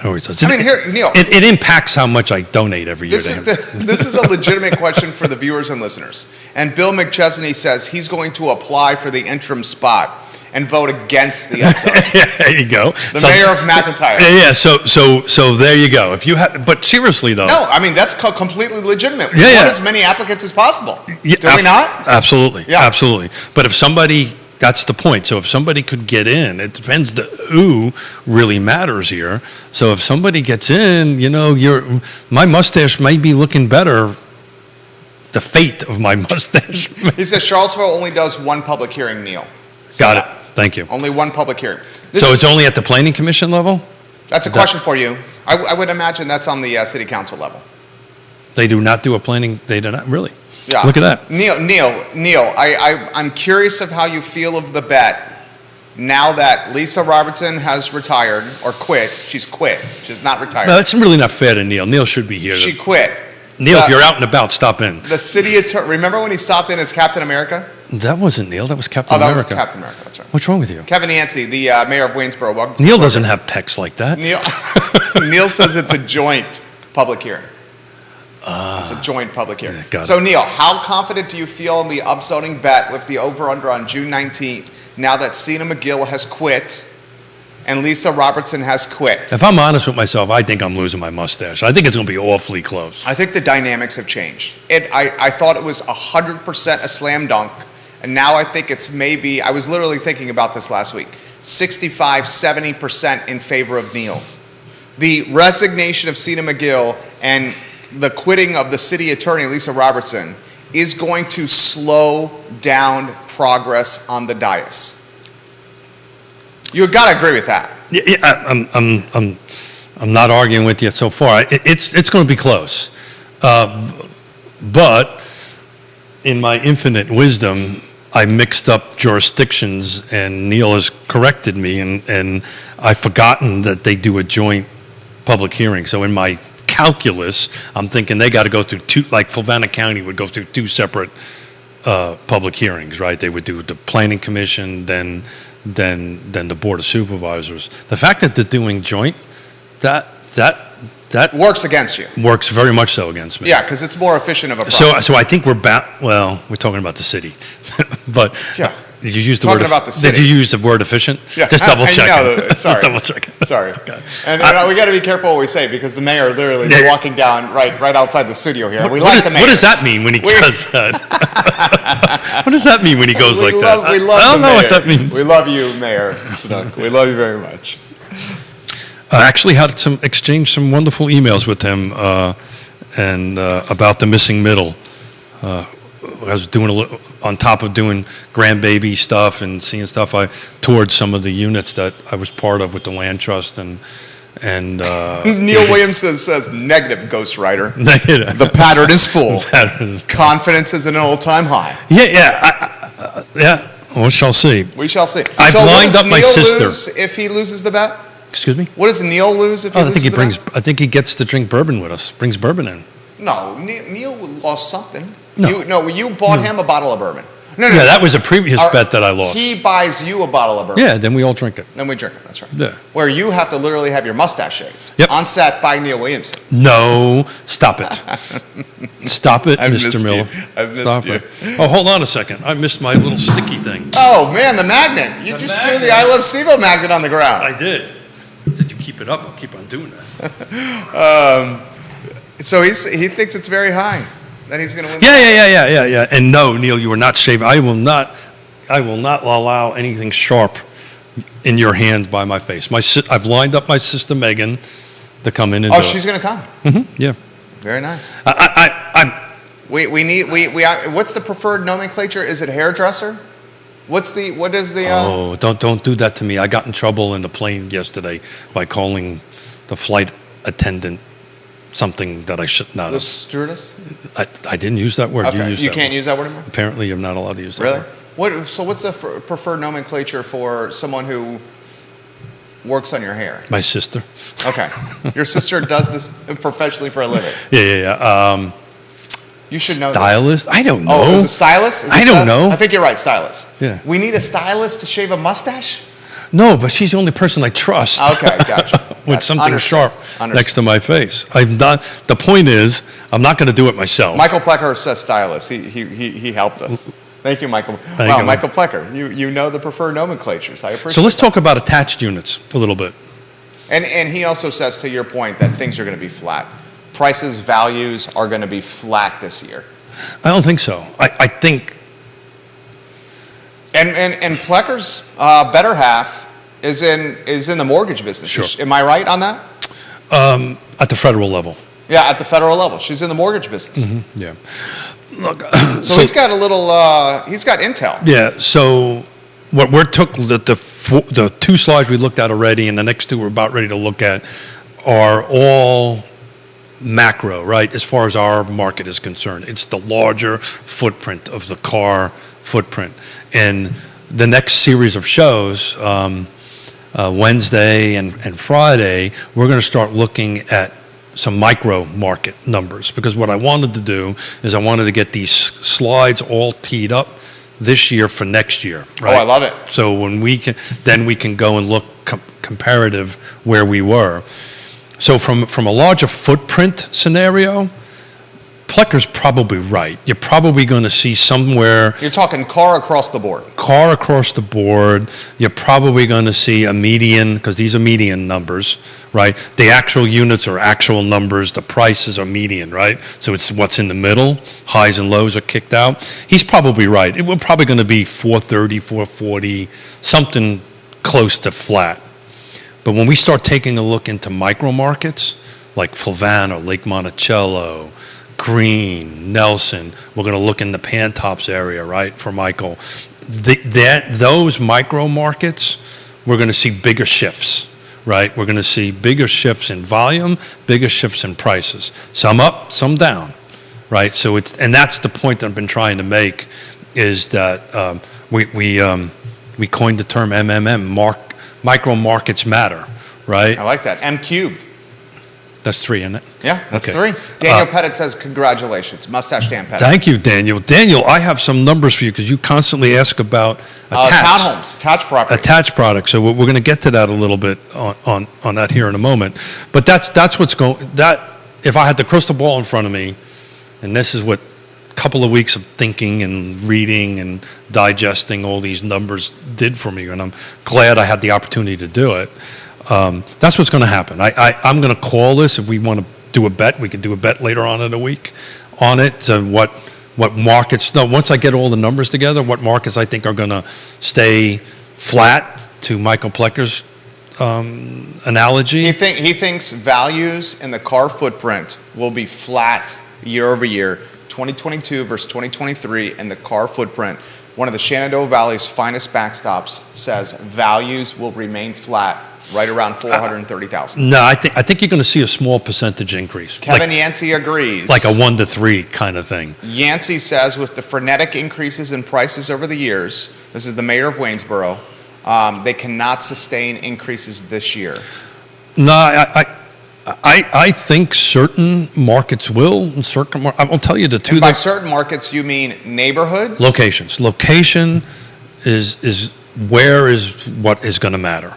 Always does. I mean, here, Neil. It impacts how much I donate every year. This is a legitimate question for the viewers and listeners. And Bill McChesney says he's going to apply for the interim spot and vote against the upzoning. There you go. The mayor of McIntyre. Yeah. So there you go. If you have, but seriously though. No, I mean that's completely legitimate. We Yeah, want yeah. as many applicants as possible. Yeah, Do we not? Absolutely. Yeah. Absolutely. But if somebody, that's the point. So if somebody could get in, it depends who really matters here. So if somebody gets in, my mustache might be looking better. The fate of my mustache. He says Charlottesville only does 1 public hearing, Neil. Got it. Thank you. Only 1 public hearing. So it's only at the planning commission level? That's a question for you. I would imagine that's on the city council level. They do not do a planning, they do not, really? Yeah. Look at that. Neil, I'm curious of how you feel of the bet now that Lisa Robertson has retired or quit. She's quit. She's not retired. No, that's really not fair to Neil. Neil should be here. She quit. Neil, if you're out and about, stop in. The city attorney, remember when he stopped in as Captain America? That wasn't Neil. That was Captain Oh, that America. was Captain America. That's right. What's wrong with you? Kevin Yancey, the mayor of Waynesboro. Welcome to Neil the doesn't program. have pecs like that. Neil says it's a joint public hearing. It's a joint public hearing. Yeah, got it. So, Neil, how confident do you feel in the upzoning bet with the over-under on June 19th now that Cena McGill has quit and Lisa Robertson has quit? If I'm honest with myself, I think I'm losing my mustache. I think it's going to be awfully close. I think the dynamics have changed. I thought it was 100% a slam dunk, and now I think it's maybe, I was literally thinking about this last week, 65, 70% in favor of Neil. The resignation of Cena McGill and the quitting of the city attorney, Lisa Robertson, is going to slow down progress on the dais. You've got to agree with that. Yeah, I'm not arguing with you so far. It's going to be close. But in my infinite wisdom, I mixed up jurisdictions, and Neil has corrected me, and I've forgotten that they do a joint public hearing. So in my calculus, I'm thinking they got to go through two, like Fluvanna County would go through two separate public hearings, right? They would do the Planning Commission, then the Board of Supervisors. The fact that they're doing joint, that Works against you. works very much so against me. Yeah, because it's more efficient of a So, process. so I think we're well, we're talking about the city, but Yeah. did you use the Talking word? about the Did city. you use the word efficient? Yeah, Just double I check. know, sorry. Double check. Sorry. Okay. And we got to be careful what we say because the mayor literally is Yeah. walking down right outside the studio here. We What like is- the mayor. What does that mean when he does that? What does that mean when he goes we like love, that? We love I don't the know mayor. what that means. We love you, Mayor Snook. We love you very much. I actually had exchanged some wonderful emails with him and about the missing middle. I was doing on top of doing grandbaby stuff and seeing stuff. I toured some of the units that I was part of with the land trust and Neil Williams says negative, Ghost Rider. the The pattern is full. pattern. Confidence is at an all-time high. Yeah. We shall see. We shall see. I so what blind does up my Neil sister. lose if he loses the bet? Excuse me. What does Neil lose if he Oh, I loses think he the brings. bet? I think he gets to drink bourbon with us. Brings bourbon in. No, Neil lost something. No. You bought him a bottle of bourbon. No, Yeah, that was a previous Our- bet that I lost. He buys you a bottle of bourbon. Yeah, then we all drink it. Then we drink it. That's right. Yeah. Where you have to literally have your mustache shaved. Yep. On set by Neil Williamson. No, stop it. Stop it, I've Mr. missed Miller. you. I've missed Stop you. it. Oh, hold on a second. I missed my little sticky thing. Oh man, the magnet! You just threw the I Love SIBO magnet on the ground. I did. Did you keep it up? I'll keep on doing that. So he thinks it's very high. That he's going to win. Yeah. And no, Neil, you are not shaving. I will not allow anything sharp in your hand by my face. I've lined up my sister Megan to come in and Oh, do she's it. going to come. Yeah. Very nice. I'm We need what's the preferred nomenclature? Is it hairdresser? What is the? Oh, don't do that to me. I got in trouble in the plane yesterday by calling the flight attendant something that I should not The have. stewardess? I didn't use that word. Okay, used you that can't word. use that word anymore. Apparently, you're not allowed to use that Really? word. What's the preferred nomenclature for someone who works on your hair? My sister. Okay, your sister does this professionally for a living. Yeah. You should know Stylist? this. I don't know. Oh, is it stylist? Is I it don't know. I think you're right, stylist. Yeah. We need a stylist to shave a mustache? No, but she's the only person I trust. Okay, gotcha. With something Understood. sharp Understood. next to my face. I'm not. The point is, I'm not going to do it myself. Michael Plecker says stylist. He helped us. Thank you, Michael. Thank you. Michael Plecker, you know the preferred nomenclatures. I appreciate So let's that. talk about attached units a little bit. And he also says, to your point, that things are going to be flat. Prices, values are going to be flat this year. I don't think so. I think And Plecker's better half is in the mortgage business. Sure. Am I right on that? at the federal level. Yeah, at the federal level. She's in the mortgage business. Yeah. Look. So he's got a little, he's got intel. Yeah. So what we took the two slides we looked at already, and the next two we're about ready to look at, are all macro, right? As far as our market is concerned, it's the larger footprint of the car footprint. And the next series of shows, Wednesday and Friday, we're going to start looking at some micro market numbers, because what I wanted to do is I wanted to get these slides all teed up this year for next year. Right? Oh, I love it. So when we can go and look comparative where we were. So from a larger footprint scenario, Plecker's probably right. You're probably going to see somewhere You're talking car across the board. car across the board. You're probably going to see a median, because these are median numbers, right? The actual units are actual numbers. The prices are median, right? So it's what's in the middle. Highs and lows are kicked out. He's probably right. We're probably going to be 430, 440, something close to flat. But when we start taking a look into micro markets like Fluvanna, Lake Monticello, Green, Nelson, we're going to look in the Pantops area, right, for Michael. Those micro markets, we're going to see bigger shifts, right? We're going to see bigger shifts in volume, bigger shifts in prices. Some up, some down, right? So and that's the point that I've been trying to make, is that we coined the term MMM, micro markets matter, right? I like that. M cubed. That's 3, isn't it? Yeah, that's Okay. 3. Daniel Pettit says, congratulations. Mustache Dan Pettit. Thank you, Daniel. Daniel, I have some numbers for you because you constantly ask about Townhomes, attached property. attached products. So we're going to get to that a little bit on that here in a moment. But that's what's going. That if I had the crystal ball in front of me, and this is what a couple of weeks of thinking and reading and digesting all these numbers did for me, and I'm glad I had the opportunity to do it. That's what's going to happen. I'm going to call this. If we want to do a bet, we can do a bet later on in the week on it. What markets? No, once I get all the numbers together, what markets I think are going to stay flat, to Michael Plecker's analogy. He thinks values in the car footprint will be flat year over year, 2022 versus 2023, in the car footprint. One of the Shenandoah Valley's finest backstops says values will remain flat, right around 430,000. No, I think you're going to see a small percentage increase. Kevin Yancey agrees. Like a 1 to 3 kind of thing. Yancey says with the frenetic increases in prices over the years, this is the mayor of Waynesboro, they cannot sustain increases this year. No, I think certain markets will, and certain I will tell you the two. And by certain markets, you mean neighborhoods? Locations. Location is where is what is going to matter.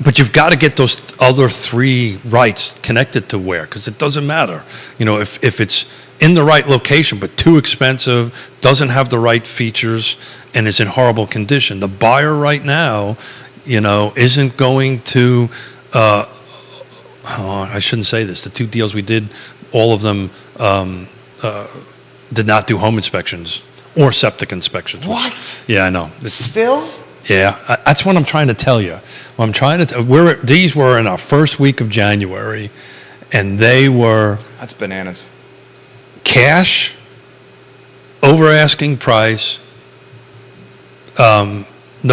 But you've got to get those other 3 rights connected to where, because it doesn't matter. You know, if it's in the right location but too expensive, doesn't have the right features, and is in horrible condition, the buyer right now, you know, isn't going to. I shouldn't say this. The 2 deals we did, all of them did not do home inspections or septic inspections. What? Yeah, I know. Still? Yeah, that's what I'm trying to tell you. What I'm trying to these were in our first week of January, and they were That's bananas. cash, over asking price, no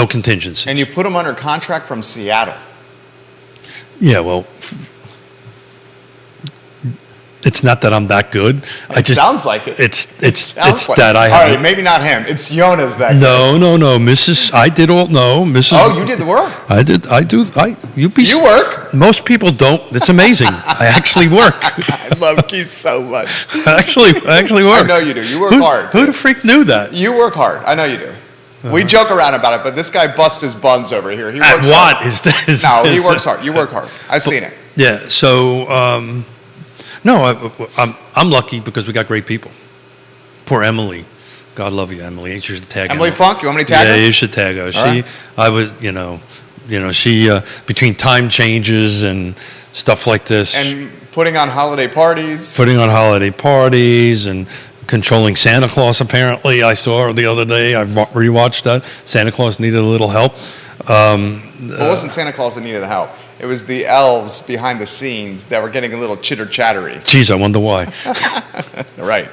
contingency. And you put them under contract from Seattle. Yeah, well, it's not that I'm that good. It sounds like it. It's Sounds like that I All have. right, maybe not him. It's Yona's that No, Mrs. I did all. No, Mrs. Oh, you did the work. I did. I do. You work. Most people don't. It's amazing. I actually work. I love Keith so much. I actually work. I know you do. You work hard. Who the freak knew that? You work hard. I know you do. We joke around about it, but this guy busts his buns over here. He At works what hard. is this? No, he works hard. You work hard. I've seen it. Yeah. So no, I'm lucky because we got great people. Poor Emily. God love you, Emily. You should tag Emily her. Funk, you want me to tag Yeah, her? you should tag her. right. I was, she between time changes and stuff like this, And putting on holiday parties. putting on holiday parties and controlling Santa Claus. Apparently, I saw her the other day. I rewatched that. Santa Claus needed a little help. It wasn't Santa Claus that needed the help. It was the elves behind the scenes that were getting a little chitter-chattery. Geez, I wonder why. Right.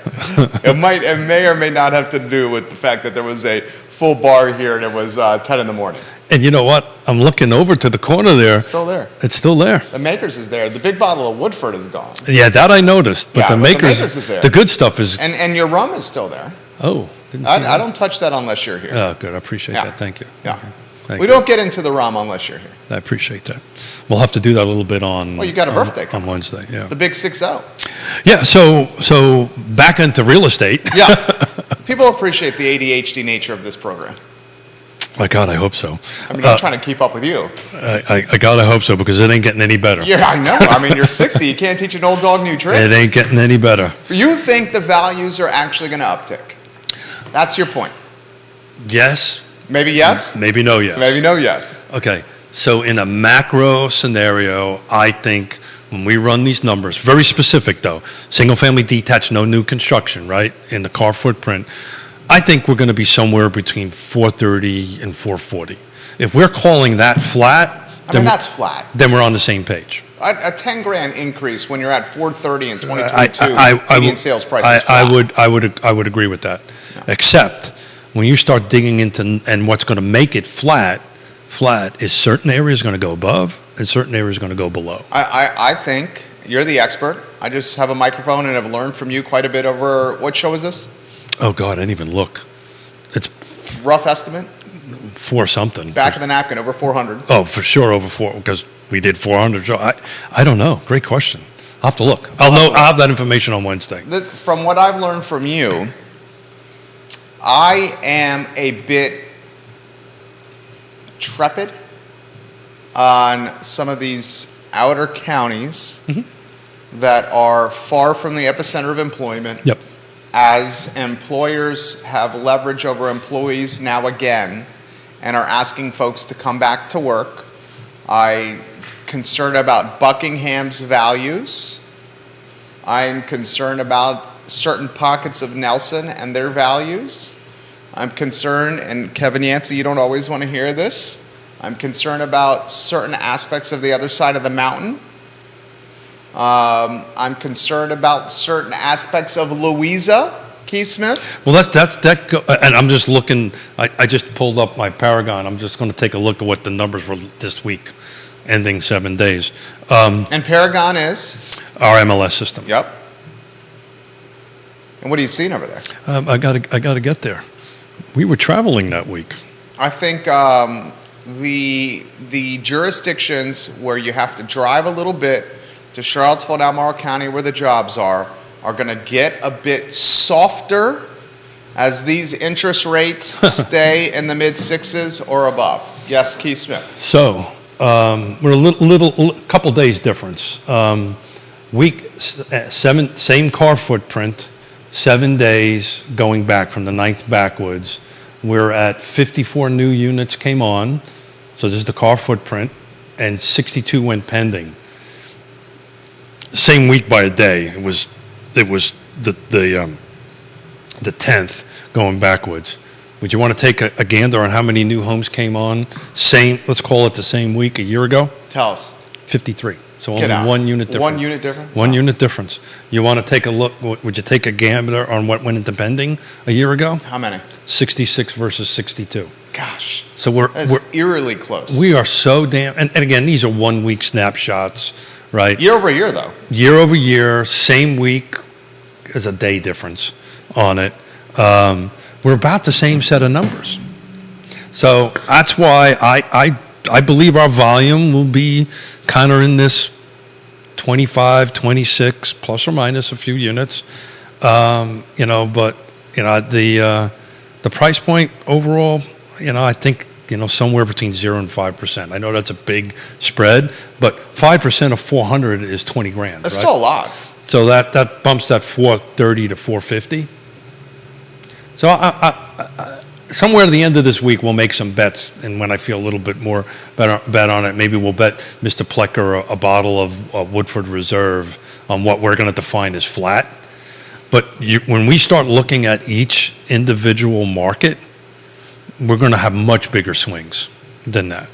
It may or may not have to do with the fact that there was a full bar here and it was 10 in the morning. And you know what? I'm looking over to the corner there. It's still there. It's still there. The Makers is there. The big bottle of Woodford is gone. Yeah, that I noticed. But Yeah, the but makers, the Makers is there. the good stuff is. And your rum is still there. Oh, didn't see I that. don't touch that unless you're here. Oh, good. I appreciate Yeah. that. Thank you. Yeah. Okay. Thank We you. don't get into the rum unless you're here. I appreciate that. We'll have to do that a little bit on. Well, you got a birthday on coming. Wednesday. Yeah. The big 6-0. Yeah. So back into real estate. Yeah. People appreciate the ADHD nature of this program. My God, I hope so. I mean, I'm trying to keep up with you. I God, I hope so because it ain't getting any better. Yeah, I know. I mean, you're 60. You can't teach an old dog new tricks. It ain't getting any better. You think the values are actually going to uptick? That's your point. Yes. Maybe yes? Maybe no. Yes. Maybe no yes. Okay. So in a macro scenario, I think when we run these numbers, very specific though, single family detached, no new construction, right? In the car footprint, I think we're going to be somewhere between 430 and 440. If we're calling that flat, I mean, that's flat. then we're on the same page. A 10 grand increase when you're at 430 in 2022, median sales price is flat. I would agree with that. Except when you start digging into and what's going to make it flat is certain areas going to go above and certain areas are going to go below. I think you're the expert. I just have a microphone and have learned from you quite a bit over, what show is this? Oh God, I didn't even look. It's Rough estimate? 4 something. Back of the napkin, over 400. Oh, for sure over 4 because we did 400. So I don't know. Great question. I'll have to look. I'll have that information on Wednesday. From what I've learned from you, I am a bit trepid on some of these outer counties that are far from the epicenter of employment. Yep. As employers have leverage over employees now again and are asking folks to come back to work. I'm concerned about Buckingham's values. I'm concerned about certain pockets of Nelson and their values. I'm concerned, and Kevin Yancey, you don't always want to hear this, I'm concerned about certain aspects of the other side of the mountain. I'm concerned about certain aspects of Louisa, Keith Smith. Well, and I'm just looking. I just pulled up my Paragon. I'm just going to take a look at what the numbers were this week, ending 7 days. And Paragon is? Our MLS system. Yep. And what are you seeing over there? I got to get there. We were traveling that week. I think the jurisdictions where you have to drive a little bit to Charlottesville and Albemarle County where the jobs are going to get a bit softer as these interest rates stay in the mid-6s or above. Yes, Keith Smith. So we're a couple days difference. Week 7, same car footprint, 7 days going back from the 9th backwards. We're at 54 new units came on, so this is the car footprint, and 62 went pending. Same week by a day. It was the 10th going backwards. Would you want to take a gander on how many new homes came on? Let's call it the same week a year ago. Tell us. 53. So Get only out. 1 unit difference. 1 unit difference? One unit difference. You want to take a look? Would you take a gander on what went into pending a year ago? How many? 66 versus 62. Gosh. So That's eerily close. we are so damn. And again, these are 1 week snapshots, right? Year over year, though. Year over year, same week, is a day difference on it. We're about the same set of numbers. So that's why I believe our volume will be kind of in this 25, 26, plus or minus a few units. But the price point overall, I think, somewhere between 0 and 5%. I know that's a big spread, but 5% of 400 is 20 grand. That's right? still a lot. So that bumps that 430 to 450. So I somewhere at the end of this week, we'll make some bets, and when I feel a little bit more bet on it, maybe we'll bet Mr. Plecker a bottle of Woodford Reserve on what we're going to define as flat. But when we start looking at each individual market, we're going to have much bigger swings than that.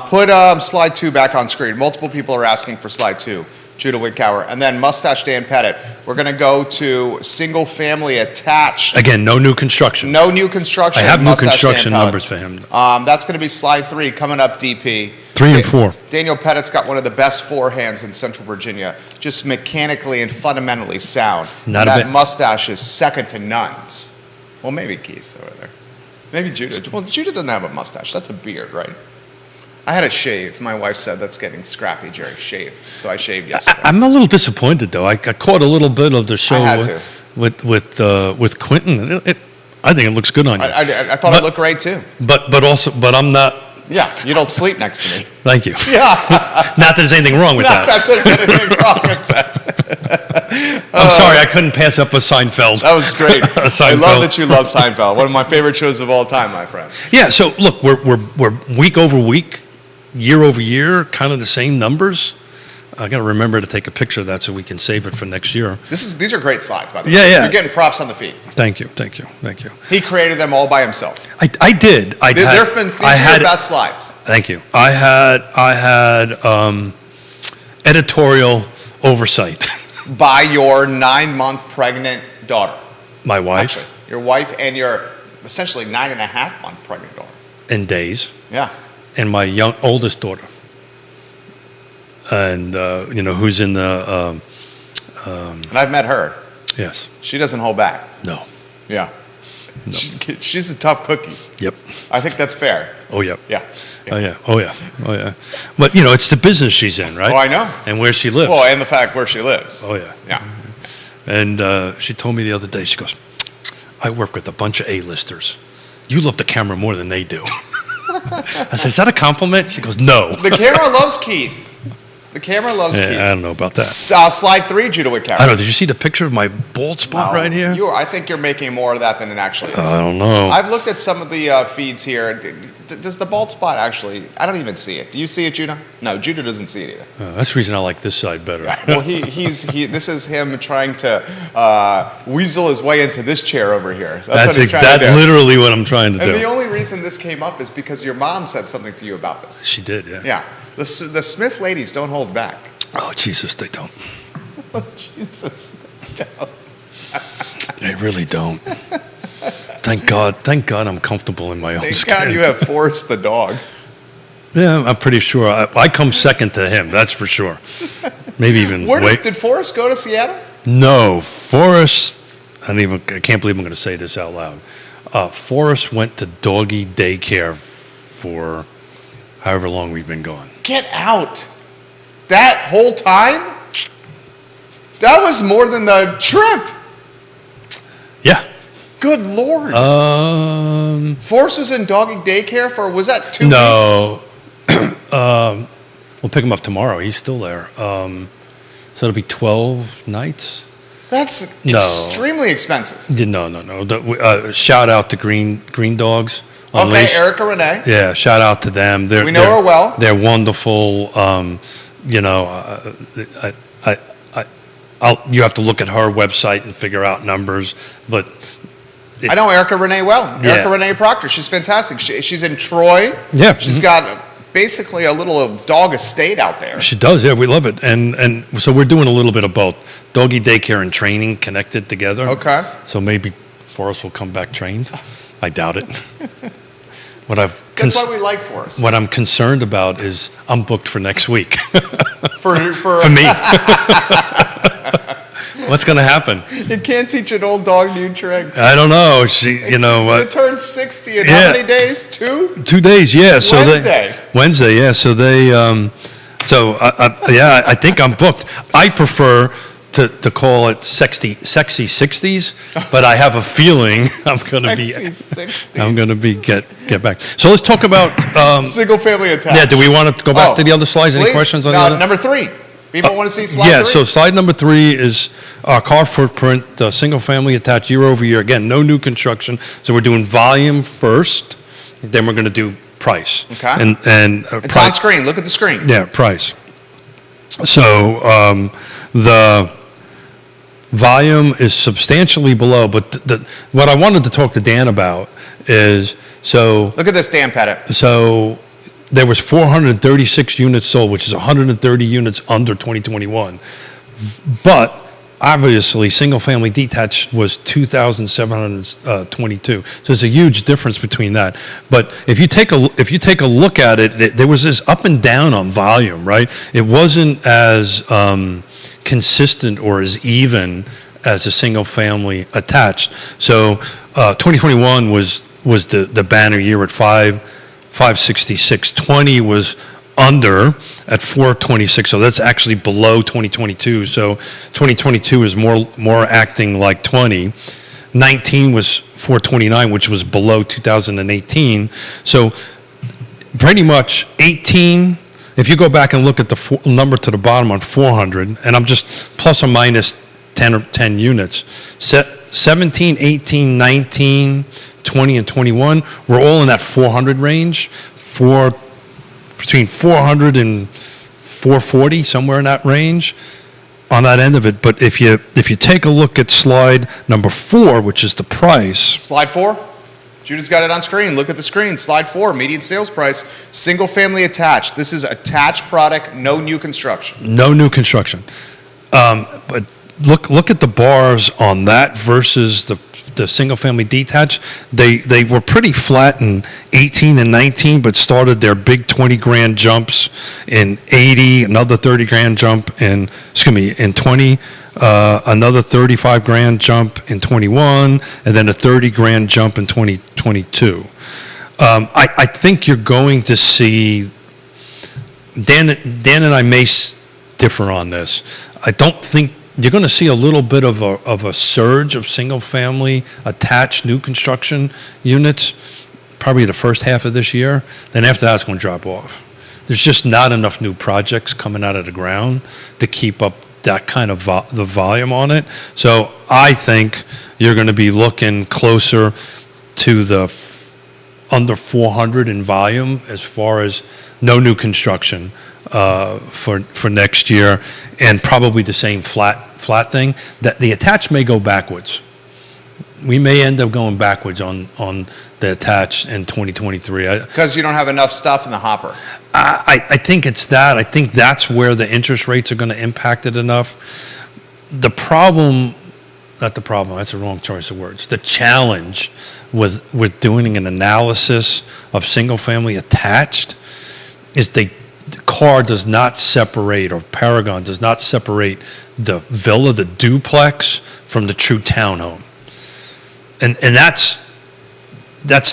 Put slide 2 back on screen. Multiple people are asking for slide 2. Judah Wickower. And then Mustache Dan Pettit. We're going to go to single family attached. Again, no new construction. No new construction. I have new Mustache construction Dan Pettit. numbers for him. That's going to be slide 3 coming up, DP. 3 and 4. Daniel Pettit's got one of the best forehands in Central Virginia. Just mechanically and fundamentally sound. Not a that bit. mustache is second to none's. Well, maybe Keith's over there. Maybe Judah. Well, Judah doesn't have a mustache. That's a beard, right? I had a shave. My wife said that's getting scrappy, Jerry. Shave. So I shaved yesterday. I'm a little disappointed though. I caught a little bit of the show had to. with Quentin. I think it looks good on you. I thought it looked great too. But I'm not. Yeah, you don't sleep next to me. Thank you. Yeah. Not that there's anything wrong with Not that. that there's anything wrong with that. I'm sorry, I couldn't pass up a Seinfeld. That was great. I Seinfeld. love that you love Seinfeld. One of my favorite shows of all time, my friend. Yeah. So look, we're week over week, year over year, kind of the same numbers. I got to remember to take a picture of that so we can save it for next year. These are great slides, by the way. Yeah, yeah. You're getting props on the feet. Thank you. He created them all by himself. I did. These are your best slides. Thank you. I had editorial oversight. By your 9-month pregnant daughter. My wife. Actually, your wife and your essentially 9.5-month pregnant daughter. In days. Yeah. And my oldest daughter. and who's in the And I've met her. yes, She doesn't hold back. no, Yeah. She's a tough cookie. yep, I think that's fair. oh yep, Yeah. oh yeah, oh yeah, oh yeah. But it's the business she's in, right? Oh, I know. And where she lives. Well, and the fact where she lives. Oh yeah. Yeah. And she told me the other day, she goes, I work with a bunch of A-listers. You love the camera more than they do. I said, is that a compliment? She goes, no. The camera loves Keith. The camera loves Yeah, Keith. I don't know about that. Slide 3, Judah I Wickhammer. don't know. Did you see the picture of my bald spot right here? I think you're making more of that than it actually is. I don't know. I've looked at some of the feeds here. Does the bald spot actually? I don't even see it. Do you see it, Judah? No, Judah doesn't see it either. That's the reason I like this side better. Well, this is him trying to weasel his way into this chair over here. That's what he's trying to do. literally what I'm trying to And do. the only reason this came up is because your mom said something to you about this. She did, yeah. Yeah, the Smith ladies don't hold back. Oh, Jesus, they don't. Oh, Jesus, they don't. They really don't. Thank God I'm comfortable in my own Thank skin. God you have Forrest the dog. Yeah, I'm pretty sure. I come second to him, that's for sure. Maybe even Where wait. did Forrest go to Seattle? No, Forrest, I can't believe I'm going to say this out loud. Forrest went to doggy daycare for however long we've been going. Get out. That whole time? That was more than the trip. Yeah. Good Lord. Forrest was in doggy daycare for, was that 2 weeks? No. We'll pick him up tomorrow. He's still there. So it'll be 12 nights? That's No. extremely expensive. Yeah, no. Shout out to Green Dogs. Okay, Unleashed. Erica Renee. Yeah, shout out to them. We know her well. They're wonderful. You have to look at her website and figure out numbers, but I know Erica Renee well. Yeah. Erica Renee Proctor. She's fantastic. She's in Troy. Yeah. She's got basically a little dog estate out there. she does. Yeah, we love it, and so we're doing a little bit of both, doggy daycare and training connected together. Okay. So maybe Forrest will come back trained. I doubt it. That's why we like Forrest. What I'm concerned about is I'm booked for next week. For For me. What's going to happen? You can't teach an old dog new tricks. I don't know. It turned 60 in Yeah. how many days? 2? 2 days, yeah. So Wednesday. Wednesday, yeah. So I think I'm booked. I prefer to call it sexy 60s, but I have a feeling I'm going to be Sexy 60s. I'm going to be get back. So let's talk about Single family attack. yeah. Do we want to go back Oh, to the other slides? Any please. questions on No, the other? number 3. People want to see slide 3? So slide number 3 is our car footprint, single family attached year over year. Again, no new construction. So we're doing volume first, then we're going to do price. Okay. And It's price. on screen. Look at the screen. Yeah, price. So the volume is substantially below, but what I wanted to talk to Dan about is Look at this, Dan Pettit. so there was 436 units sold, which is 130 units under 2021. But obviously, single-family detached was 2,722. So there's a huge difference between that. But if you take a look at it, there was this up and down on volume, right? It wasn't as consistent or as even as a single-family attached. So 2021 was the banner year at 566. 20 was under at 426, so that's actually below 2022. So 2022 is more acting like 20. 19 was 429, which was below 2018. So pretty much 18. If you go back and look at the number to the bottom on 400, and I'm just plus or minus 10 units. 17, 18, 19, 20, and 21, we're all in that 400 range. Between 400 and 440, somewhere in that range, on that end of it. But if you take a look at slide number 4, which is the price. Slide 4. Judah's got it on screen. Look at the screen. Slide 4, median sales price, single family attached. This is attached product, no new construction. No new construction. But look at the bars on that versus the the single family detached, they were pretty flat in 18 and 19, but started their big 20 grand jumps in 80, another 30 grand jump in 20, another 35 grand jump in 21, and then a 30 grand jump in 2022. I think you're going to see, Dan and I may differ on this. I don't think you're going to see a little bit of a surge of single-family attached new construction units, probably the first half of this year. Then after that, it's going to drop off. There's just not enough new projects coming out of the ground to keep up that kind of the volume on it. So I think you're going to be looking closer to the under 400 in volume as far as no new construction for next year, and probably the same flat thing. That the attached may go backwards. We may end up going backwards on the attached in 2023. Because you don't have enough stuff in the hopper. I think it's that. I think that's where the interest rates are going to impact it enough. The problem, not the problem, that's the wrong choice of words. The challenge with doing an analysis of single family attached is the CAR does not separate, or Paragon does not separate the villa, the duplex, from the true townhome. And that's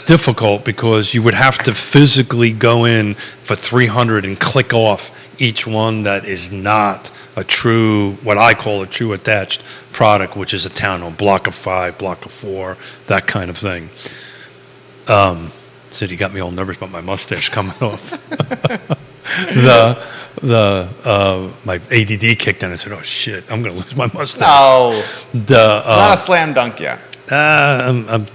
difficult because you would have to physically go in for 300 and click off each one that is not a true, what I call a true attached product, which is a townhome, block of 5, block of 4, that kind of thing. So you got me all nervous about my mustache coming off. My ADD kicked in. I said, "Oh shit, I'm going to lose my mustache." No, it's not a slam dunk yet. I'm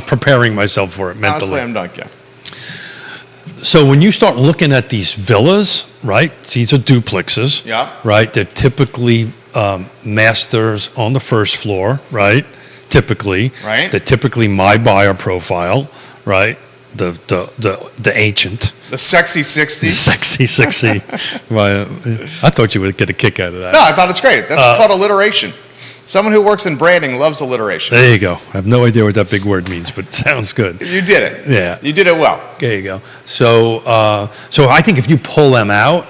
preparing myself for it mentally. Not a slam dunk yet. So when you start looking at these villas, right? These are duplexes. Yeah. Right. They're typically masters on the first floor, right? Typically. Right. They're typically my buyer profile, right? The ancient. The sexy 60s. Sexy 60. I thought you would get a kick out of that. No, I thought it's great. That's called alliteration. Someone who works in branding loves alliteration. There you go. I have no idea what that big word means, but it sounds good. You did it. Yeah. You did it well. There you go. So I think if you pull them out,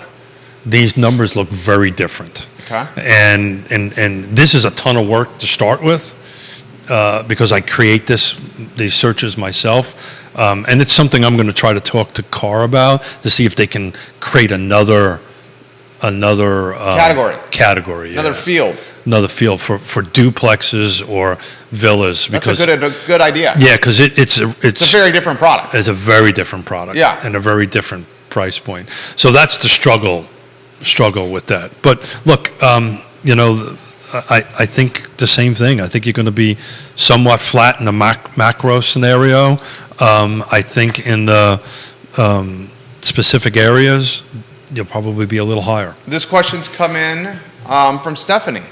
these numbers look very different. Okay. And this is a ton of work to start with because I create these searches myself. And it's something I'm going to try to talk to CAR about to see if they can create another category, Another field. Another field for duplexes or villas. That's a good idea. Yeah, because it's a very different product. It's a very different product. Yeah. And a very different price point. So that's the struggle with that. But look, I think the same thing. I think you're going to be somewhat flat in the macro scenario. I think in the specific areas, you'll probably be a little higher. This question's come in from Stephanie.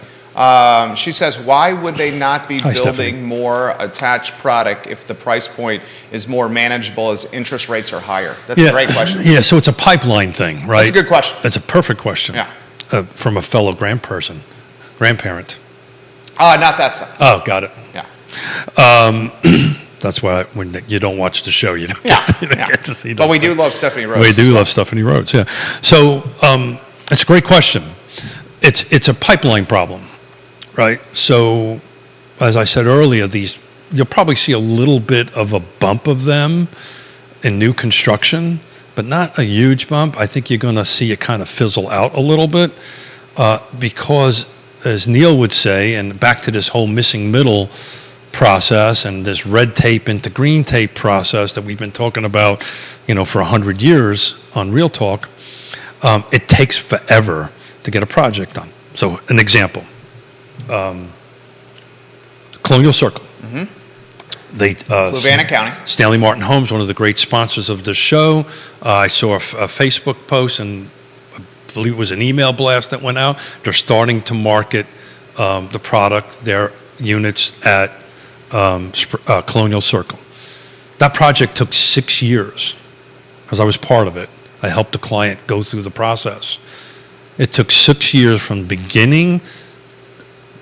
She says, why would they not be building Stephanie. more attached product if the price point is more manageable as interest rates are higher? That's a great question. Yeah, so it's a pipeline thing, right? That's a good question. It's a perfect question. Yeah. From a fellow grandparent. Not that stuff. Oh, got it. Yeah. That's why when you don't watch the show, you don't Yeah. get to see that. But we do love Stephanie Rhodes. We do love Stephanie Rhodes, yeah. So it's a great question. It's a pipeline problem, right? So as I said earlier, you'll probably see a little bit of a bump of them in new construction, but not a huge bump. I think you're going to see it kind of fizzle out a little bit because, as Neil would say, and back to this whole missing middle process and this red tape into green tape process that we've been talking about, for 100 years on Real Talk, it takes forever to get a project done. So an example, Colonial Circle. Mm-hmm. Fluvanna County. Stanley Martin Homes, one of the great sponsors of the show. I saw a Facebook post, and I believe it was an email blast that went out. They're starting to market the product, their units at Colonial Circle. That project took 6 years because I was part of it. I helped the client go through the process. It took 6 years from beginning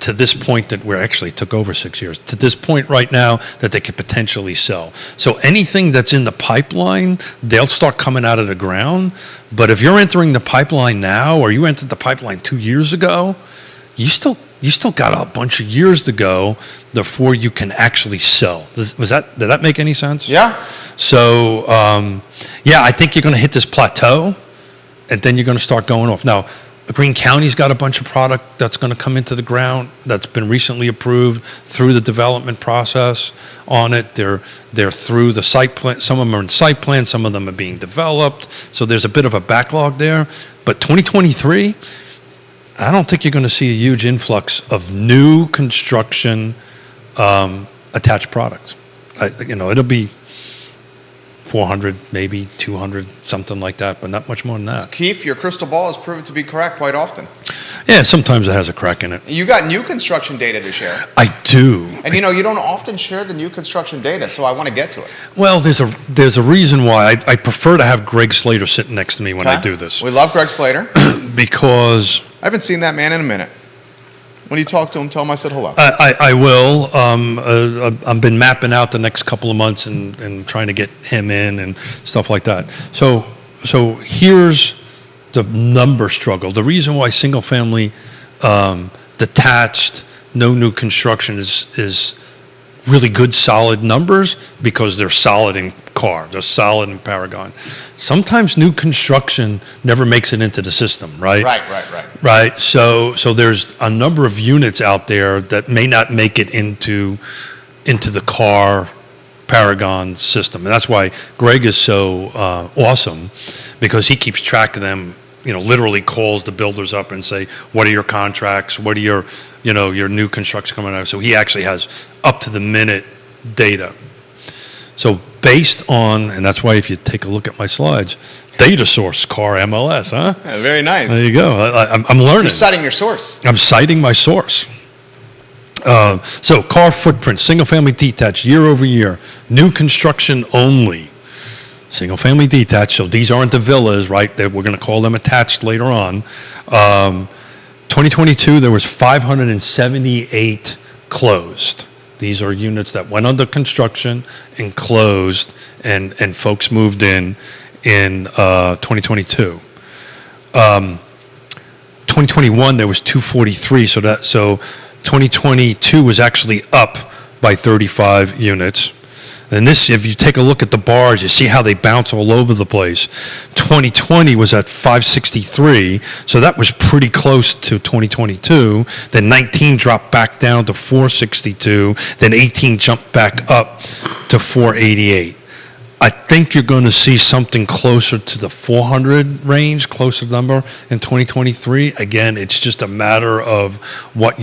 to this point that we're actually it took over 6 years, to this point right now that they could potentially sell. So anything that's in the pipeline, they'll start coming out of the ground. But if you're entering the pipeline now, or you entered the pipeline 2 years ago, you still got a bunch of years to go before you can actually sell. Did that make any sense? Yeah. So, I think you're going to hit this plateau, and then you're going to start going off. Now, Greene County's got a bunch of product that's going to come into the ground that's been recently approved through the development process on it. They're through the site plan. Some of them are in site plan. Some of them are being developed. So there's a bit of a backlog there. But 2023, I don't think you're going to see a huge influx of new construction attached products. It'll be 400, maybe 200, something like that, but not much more than that. Keith, your crystal ball has proven to be correct quite often. Yeah, sometimes it has a crack in it. You got new construction data to share. I do. And you don't often share the new construction data, so I want to get to it. Well, there's a reason why I prefer to have Greg Slater sitting next to me when I do this. We love Greg Slater. Because I haven't seen that man in a minute. When you talk to him, tell him I said hello. I will. I've been mapping out the next couple of months and trying to get him in and stuff like that. So here's the number struggle. The reason why single family detached, no new construction is really good, solid numbers, because they're solid in CAR, they're solid in Paragon. Sometimes new construction never makes it into the system, right? Right. So there's a number of units out there that may not make it into the CAR Paragon system, and that's why Greg is so awesome, because he keeps track of them. Literally calls the builders up and say, what are your contracts? What are your new construction coming out? So he actually has up to the minute data. So based on, and that's why if you take a look at my slides, data source, CAR MLS, huh? Yeah, very nice. There you go. I'm learning. You're citing your source. I'm citing my source. So CAR footprint, single family detached, year over year, new construction only. Single family detached, so these aren't the villas, right? We're going to call them attached later on. 2022, there was 578 closed. These are units that went under construction and closed, and folks moved in 2022. 2021, there was 243, so 2022 was actually up by 35 units. And this, if you take a look at the bars, you see how they bounce all over the place. 2020 was at 563, so that was pretty close to 2022. Then 19 dropped back down to 462. Then 18 jumped back up to 488. I think you're going to see something closer to the 400 range, closer number in 2023. Again, it's just a matter of what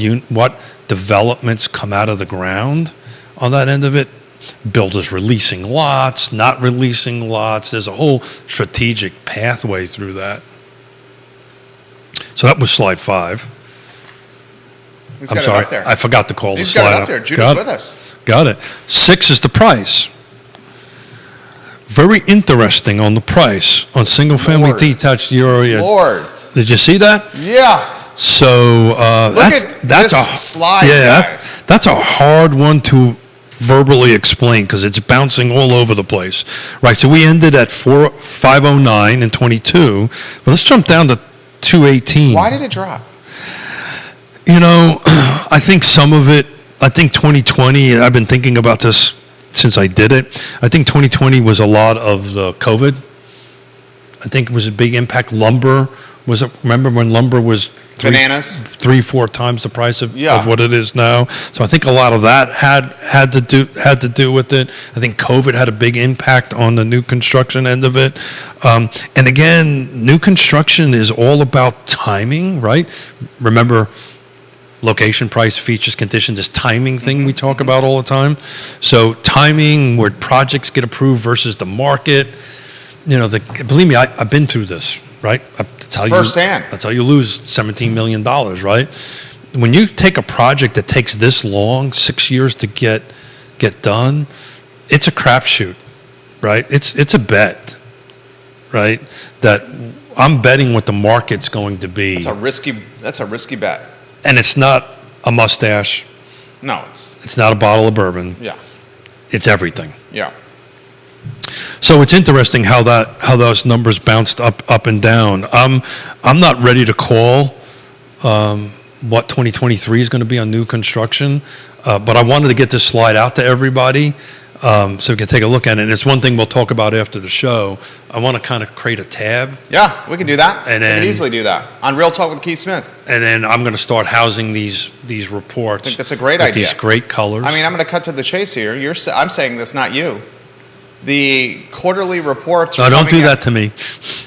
developments come out of the ground on that end of it. Builders releasing lots, not releasing lots. There's a whole strategic pathway through that. So that was slide 5. He's I'm got sorry, it up there. I forgot to call the He's slide got it up up. there. Judah's with us. Got it. 6 is the price. Very interesting on the price on single-family Lord. detached area. Lord. Did you see that? Yeah. So Look at this slide, guys. That's a hard one to verbally explain because it's bouncing all over the place. Right, so we ended at 509 in 22, but let's jump down to 218. Why did it drop? I think some of it, I think 2020, I've been thinking about this since I did it. I think 2020 was a lot of the COVID. I think it was a big impact. Lumber remember when lumber was Bananas. 3-4 times the price of Yeah. what it is now. So I think a lot of that had to do with it. I think COVID had a big impact on the new construction end of it. And again, new construction is all about timing, right? Remember, location, price, features, condition, this timing thing we talk about all the time. So timing, where projects get approved versus the market. Believe me, I've been through this, right? Firsthand. That's how you lose $17 million, right? When you take a project that takes this long, 6 years to get done, it's a crapshoot, right? It's a bet, right? That I'm betting what the market's going to be. That's a risky bet. And it's not a mustache. No, It's not a bottle of bourbon. yeah, It's everything. yeah. So it's interesting how those numbers bounced up and down. I'm not ready to call what 2023 is going to be on new construction, but I wanted to get this slide out to everybody so we can take a look at it. And it's one thing we'll talk about after the show. I want to kind of create a tab, Yeah, we can do that. And we then- can easily do that on Real Talk with Keith Smith. and then I'm going to start housing these reports. I think that's a great with idea. These great colors. I mean, I'm going to cut to the chase here. I'm saying this, not you. The quarterly reports are no, don't coming do out- that to me.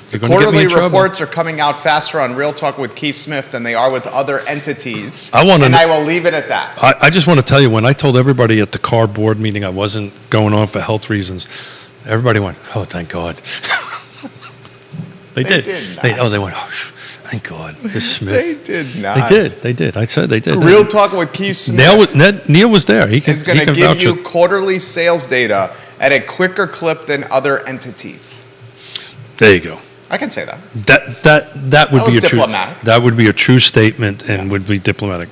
You're going to get me Quarterly in trouble. reports are coming out faster on Real Talk with Keith Smith than they are with other entities. I wanna and kn- I will leave it at that. I just want to tell you, when I told everybody at the car board meeting I wasn't going on for health reasons, everybody went, "Oh, thank God." They did. did not. They went, "Oh, thank God." This Smith. They did not. They did. I said they did. Real Talk with Keith Smith Neil was there. He can, is going he to can give vouch you it. quarterly sales data at a quicker clip than other entities. There you go. I can say that. That would That was be a diplomatic. true. That would be a true statement and would be diplomatic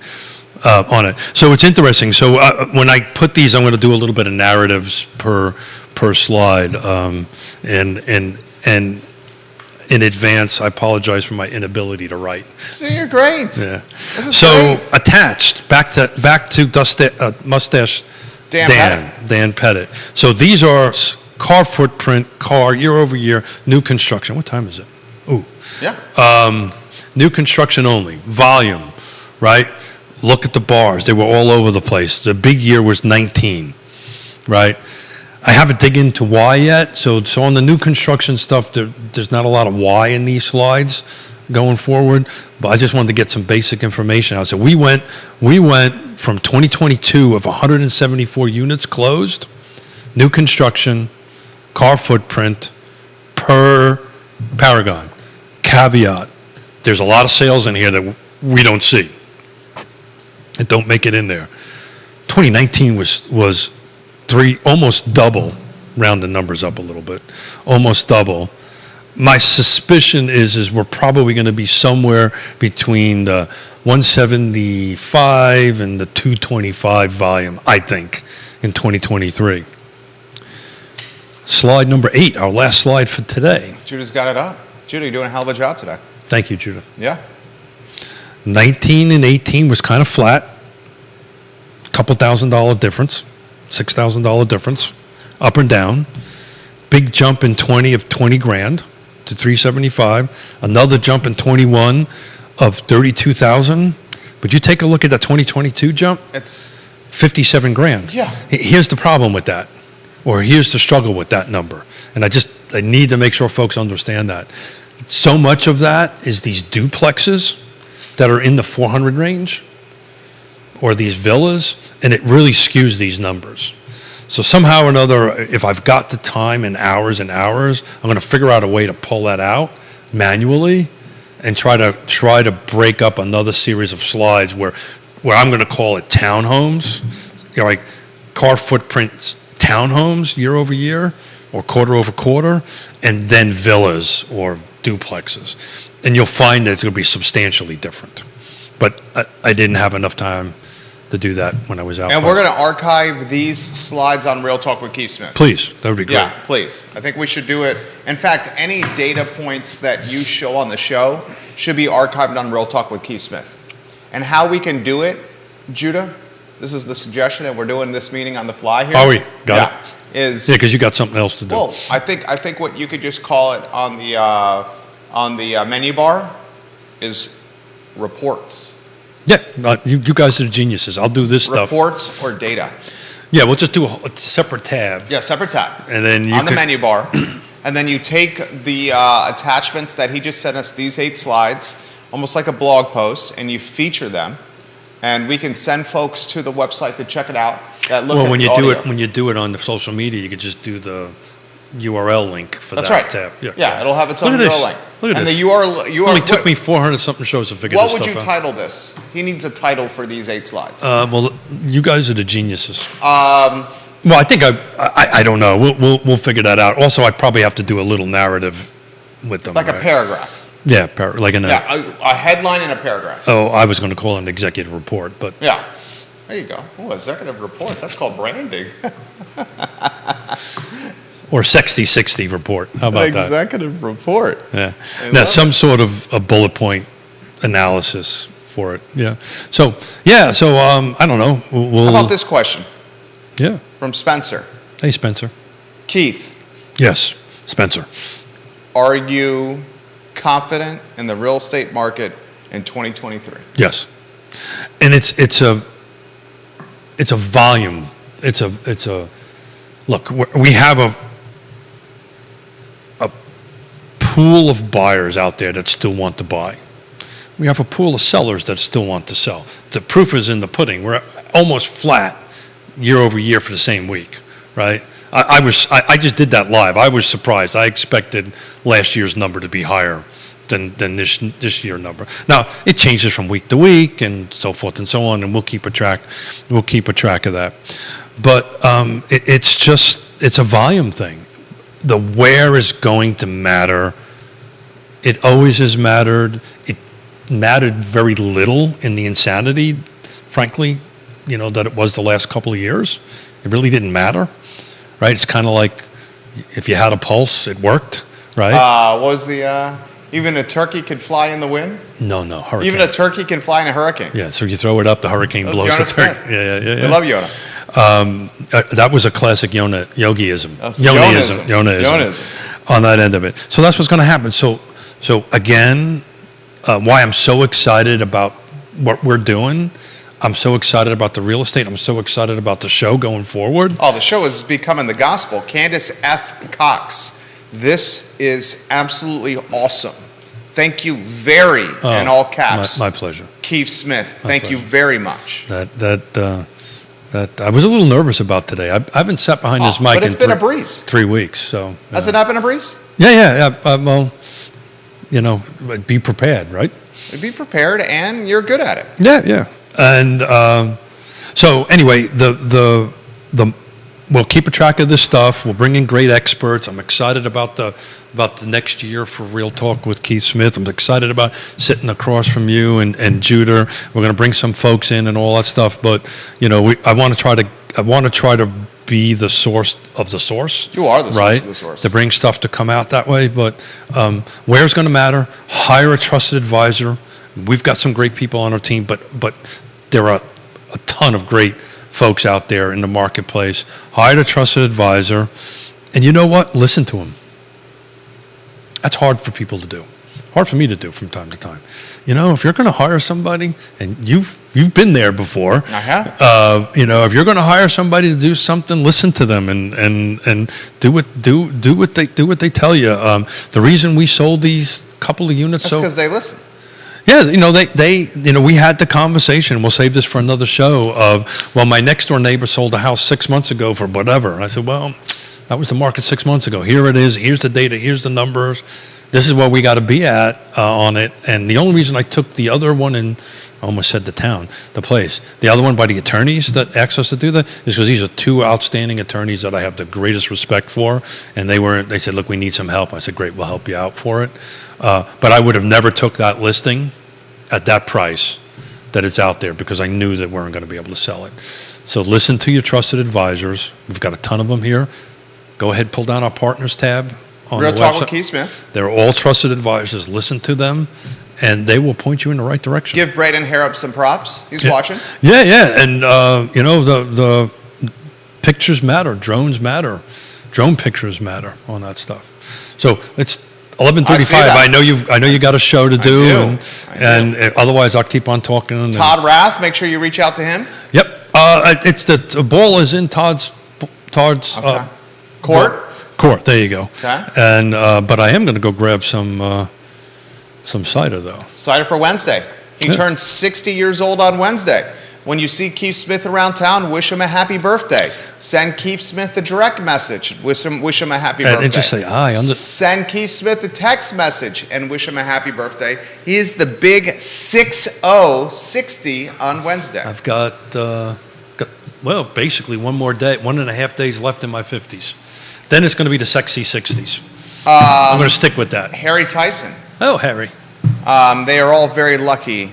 on it. So it's interesting. So when I put these, I'm going to do a little bit of narratives per slide, and in advance, I apologize for my inability to write. So you're great. Yeah. This is So great. attached back to Mustache Dan Pettit. So these are car footprint, year over year, new construction. What time is it? Ooh. Yeah. New construction only. Volume, right? Look at the bars. They were all over the place. The big year was 19, right? I haven't dig into why yet. So on the new construction stuff, there's not a lot of why in these slides going forward. But I just wanted to get some basic information out. So we went from 2022 of 174 units closed, new construction, car footprint per Paragon. Caveat: there's a lot of sales in here that we don't see. It don't make it in there. 2019 was almost double, round the numbers up a little bit, almost double. My suspicion is we're probably going to be somewhere between the 175 and the 225 volume, I think, in 2023. Slide number 8, our last slide for today. Judah's got it up. Judah, you're doing a hell of a job today. Thank you, Judah. Yeah. 19 and 18 was kind of flat. Couple $1,000 difference, $6,000 difference, up and down. Big jump in 20 of 20 grand to 375. Another jump in 21 of 32,000. But you take a look at that 2022 jump, It's 57 grand. Yeah. Here's the problem with that, or here's the struggle with that number. And I need to make sure folks understand that. So much of that is these duplexes that are in the 400 range, or these villas, and it really skews these numbers. So somehow or another, if I've got the time and hours, I'm going to figure out a way to pull that out manually and try to break up another series of slides where I'm going to call it townhomes, like car footprints townhomes year over year or quarter over quarter, and then villas or duplexes. And you'll find that it's going to be substantially different. But I didn't have enough time to do that when I was out. And we're going to archive these slides on Real Talk with Keith Smith. Please, that would be great. Yeah, please. I think we should do it. In fact, any data points that you show on the show should be archived on Real Talk with Keith Smith. And how we can do it, Judah, this is the suggestion, and we're doing this meeting on the fly here. Are we? Got it. Yeah, because you got something else to do. Well, I think what you could just call it on the menu bar is reports. Yeah, you guys are the geniuses. I'll do this stuff. Reports or data. Yeah, we'll just do a separate tab. Yeah, separate tab. And then you on the menu bar. And then you take the attachments that he just sent us, these 8 slides, almost like a blog post, and you feature them. And we can send folks to the website to check it out. That look Well, at when the you audio. do it on the social media, you could just do the URL link for That's that right. tab. Yeah, it'll have its Look own at this. URL link. Look at and this. the URL. It only took me 400 something shows to figure What this would stuff you out. title this? He needs a title for these 8 slides. Well, you guys are the geniuses. Well, I think I don't know. We'll figure that out. Also, I probably have to do a little narrative with them. like a right? paragraph. Yeah, like in a. Yeah, a headline and a paragraph. Oh, I was going to call it an executive report, but Yeah. There you go. Oh, executive report. That's called branding. or 60/60 report. How about that? Executive report. Yeah. I Now, love some sort of a bullet point analysis for it. Yeah. So I don't know. We'll, How about this question Yeah. from Spencer? Hey, Spencer. Keith, Yes, Spencer. are you confident in the real estate market in 2023? Yes. And it's a volume. It's a look. We have a pool of buyers out there that still want to buy. We have a pool of sellers that still want to sell. The proof is in the pudding. We're almost flat year over year for the same week, right? I just did that live. I was surprised. I expected last year's number to be higher than this year number. Now it changes from week to week and so forth and so on, and we'll keep a track of that. But it's a volume thing. The where is going to matter. It always has mattered. It mattered very little in the insanity, frankly, that it was the last couple of years. It really didn't matter, right? It's kind of like if you had a pulse, it worked, right? Was the even a turkey could fly in the wind? No, hurricane. Even a turkey can fly in a hurricane. Yeah, so you throw it up, the hurricane That's blows the Jonas turkey. Smith. Yeah. I love Yona. That was a classic yogiism. That's Yonaism on that end of it. So that's what's going to happen. So again, why I'm so excited about what we're doing. I'm so excited about the real estate. I'm so excited about the show going forward. Oh, the show is becoming the gospel. Candace F. Cox, this is absolutely awesome. Thank you in all caps. My pleasure. Keith Smith, thank you very much. That I was a little nervous about today. I haven't sat behind this mic but it's in been a breeze. 3 weeks. So Has it not been a breeze? Yeah. Well, be prepared, right? Be prepared, and you're good at it. Yeah. And so anyway, we'll keep a track of this stuff. We'll bring in great experts. I'm excited about the next year for Real Talk with Keith Smith. I'm excited about sitting across from you and Judah. We're going to bring some folks in and all that stuff. But I want to try to be the source of the source. You are the source right? of the source. To bring stuff to come out that way. But where's going to matter? Hire a trusted advisor. We've got some great people on our team, but there are a ton of great folks out there in the marketplace. Hire a trusted advisor, and you know what? Listen to them. That's hard for people to do. Hard for me to do from time to time. If you're going to hire somebody, and you've been there before. I have. If you're going to hire somebody to do something, listen to them and do what they tell you. The reason we sold these couple of units. That's because they listen. Yeah, we had the conversation. We'll save this for another show. My next door neighbor sold a house 6 months ago for whatever. And I said, well, that was the market 6 months ago. Here it is. Here's the data. Here's the numbers. This is where we got to be at on it. And the only reason I took the other one I almost said the place. The other one by the attorneys that asked us to do that is because these are two outstanding attorneys that I have the greatest respect for. And they said, look, we need some help. I said, great, we'll help you out for it. But I would have never took that listing at that price that it's out there because I knew that we weren't going to be able to sell it. So listen to your trusted advisors. We've got a ton of them here. Go ahead, pull down our partners tab on Real the Talk website. with Keith Smith. They're all trusted advisors. Listen to them, and they will point you in the right direction. Give Braden Harrop some props. He's watching. Yeah. And, the pictures matter. Drones matter. Drone pictures matter on that stuff. So it's 11:35. I know you got a show to do, and otherwise I'll keep on talking. Todd Rath, make sure you reach out to him. Yep. It's the ball is in Todd's Court. There you go. Okay. And but I am going to go grab some cider though. Cider for Wednesday. He turned 60 years old on Wednesday. When you see Keith Smith around town, wish him a happy birthday. Send Keith Smith a direct message. Wish him a happy birthday. And just say hi. Send Keith Smith a text message and wish him a happy birthday. He is the big 60 on Wednesday. I've got basically one more day, 1.5 days left in my 50s. Then it's going to be the sexy 60s. I'm going to stick with that. Harry Tyson. Oh, Harry. They are all very lucky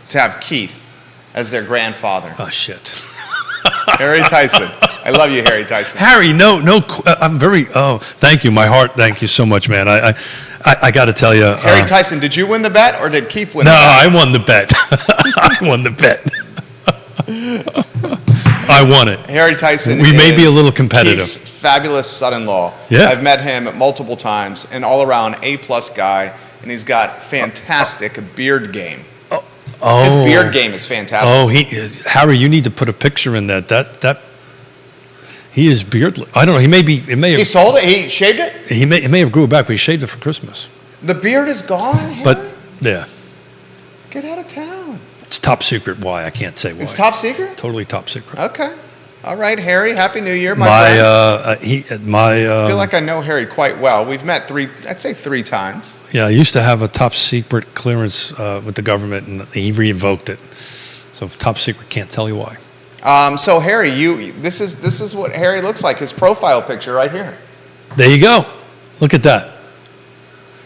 to have Keith as their grandfather. Oh, shit. Harry Tyson. I love you, Harry Tyson. Harry, I'm very, thank you, my heart, thank you so much, man. I got to tell you. Harry Tyson, did you win the bet or did Keith win No, the bet? I won the bet. I won the bet. I won it. Harry Tyson We may be a is little competitive. Keith's fabulous son-in-law. Yeah. I've met him multiple times, an all-around A-plus guy, and he's got fantastic beard game. Oh, His beard game is fantastic. Oh, Harry, you need to put a picture in that he is beardless. I don't know. It may He have, sold it? He shaved it? it may have grew back, but he shaved it for Christmas. The beard is gone, Harry? But yeah, Get out of town. it's top secret. Why I can't say why. It's top secret? Totally top secret. Okay. All right, Harry. Happy New Year, my friend. I feel like I know Harry quite well. We've met three times. Yeah, I used to have a top secret clearance with the government, and he revoked it. So top secret, can't tell you why. So Harry, this is what Harry looks like. His profile picture right here. There you go. Look at that.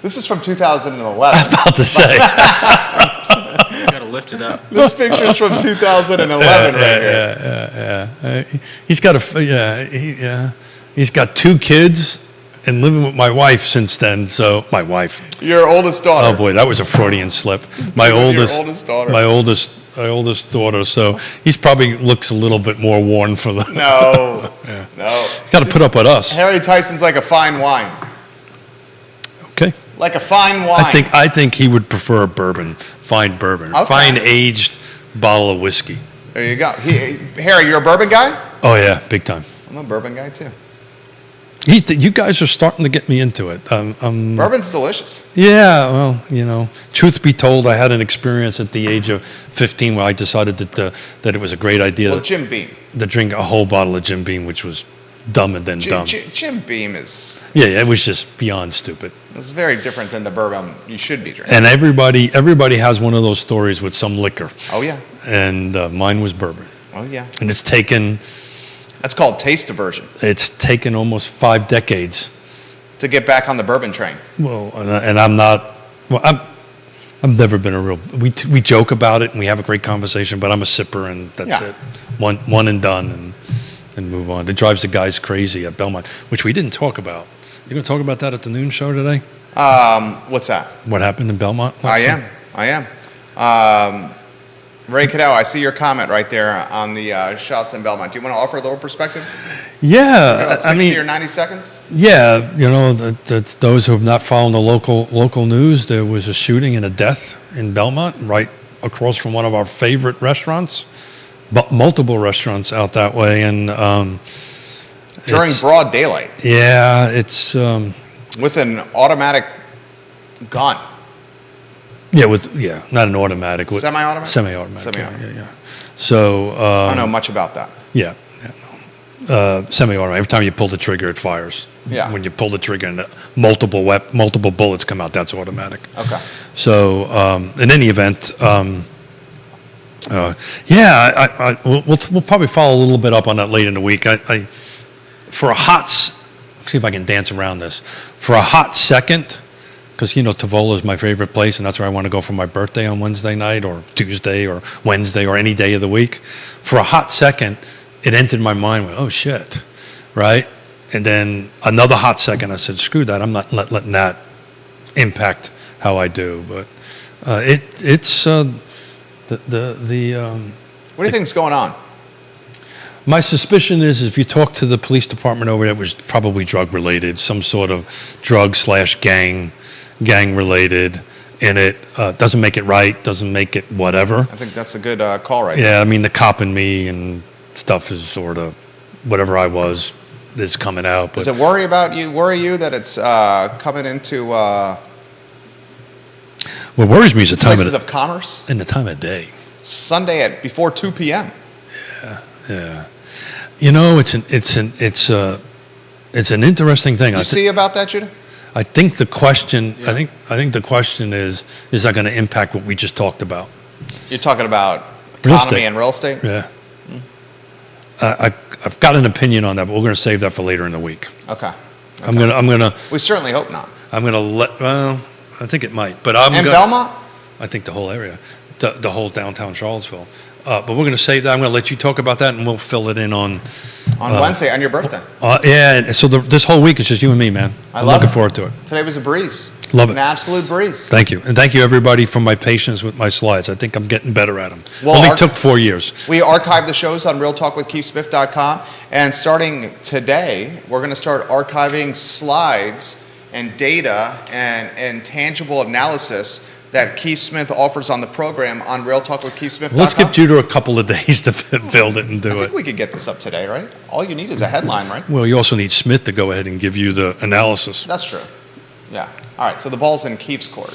This is from 2011. About to say. You got to lift it up. This picture's from 2011 right here. He's got he's got 2 kids and living with my wife since then. So my wife. Your oldest daughter. Oh boy, that was a Freudian slip. My Your oldest daughter. My oldest daughter. So he's probably looks a little bit more worn for the. No. No. Got to put up with us. Harry Tyson's like a fine wine. Okay. Like a fine wine. I think he would prefer a bourbon, fine bourbon, Okay. fine aged bottle of whiskey. There you go. Harry, you're a bourbon guy? Oh yeah, big time. I'm a bourbon guy too. You guys are starting to get me into it. Bourbon's delicious. Yeah, well, truth be told, I had an experience at the age of 15 where I decided that it was a great idea Well, Jim Beam. to drink a whole bottle of Jim Beam, which was dumb and then dumb. Jim Beam is. Yeah, it was just beyond stupid. It's very different than the bourbon you should be drinking. And everybody has one of those stories with some liquor, Oh yeah. and mine was bourbon. Oh yeah. And it's taken That's called taste aversion. almost 5 decades. To get back on the bourbon train. Well, and I'm not. Well, I've never been a real. We joke about it and we have a great conversation, but I'm a sipper and that's Yeah. it. One and done and move on. It drives the guys crazy at Belmont, which we didn't talk about. You going to talk about that at the noon show today? What's that? What happened in Belmont? I am. Ray Cadell, I see your comment right there on the shots in Belmont. Do you want to offer a little perspective? Yeah, About 60 or 90 seconds? Yeah, that those who have not followed the local news, there was a shooting and a death in Belmont, right across from one of our favorite restaurants, but multiple restaurants out that way, and During broad daylight. yeah, it's With an automatic gun. not an automatic, Semi-automatic? semi-automatic, Semi-automatic. yeah. So I don't know much about that. semi-automatic. Every time you pull the trigger, it fires. Yeah. When you pull the trigger and multiple bullets come out, that's automatic. Okay. So in any event, we'll probably follow a little bit up on that late in the week. Let's see if I can dance around this. For a hot second, because Tavola is my favorite place, and that's where I want to go for my birthday on Wednesday night, or Tuesday, or Wednesday, or any day of the week. For a hot second, it entered my mind, oh shit, right? And then another hot second, I said, screw that. I'm not letting that impact how I do. But it's What do you think's going on? my suspicion is if you talk to the police department over there, it was probably drug related, some sort of drug/gang related. And it doesn't make it right, doesn't make it whatever. I think that's a good call right Yeah, I mean, the cop in me and stuff is sort of whatever I was is coming out. But Does it worry you that it's coming into what worries me is the time places of of commerce? and the time of day. Sunday at before 2 p.m. Yeah, it's an interesting thing. You see about that, Judah? I think the question. I think the question is that going to impact what we just talked about? You're talking about Real economy estate. and real estate? Yeah. I've got an opinion on that, but we're going to save that for later in the week. Okay. I'm gonna We certainly hope not. I'm gonna let. Well, I think it might. But I'm And gonna- Belmont? I think the whole area, the whole downtown Charlottesville. But we're going to save that. I'm going to let you talk about that, and we'll fill it in on. On Wednesday, on your birthday. Yeah, and so this whole week is just you and me, man. I'm love looking it. forward to it. Today was a breeze. Love it. An absolute breeze. Thank you. And thank you, everybody, for my patience with my slides. I think I'm getting better at them. Well, Only took 4 years. We archive the shows on realtalkwithkeithsmith.com, and starting today, we're going to start archiving slides and data and tangible analysis that Keith Smith offers on the program on realtalkwithkeithsmith.com. Let's give Judah a couple of days to build it and I do think it. we could get this up today, right? All you need is a headline, right? Well, you also need Smith to go ahead and give you the analysis. That's true. Yeah. All right, so the ball's in Keith's court.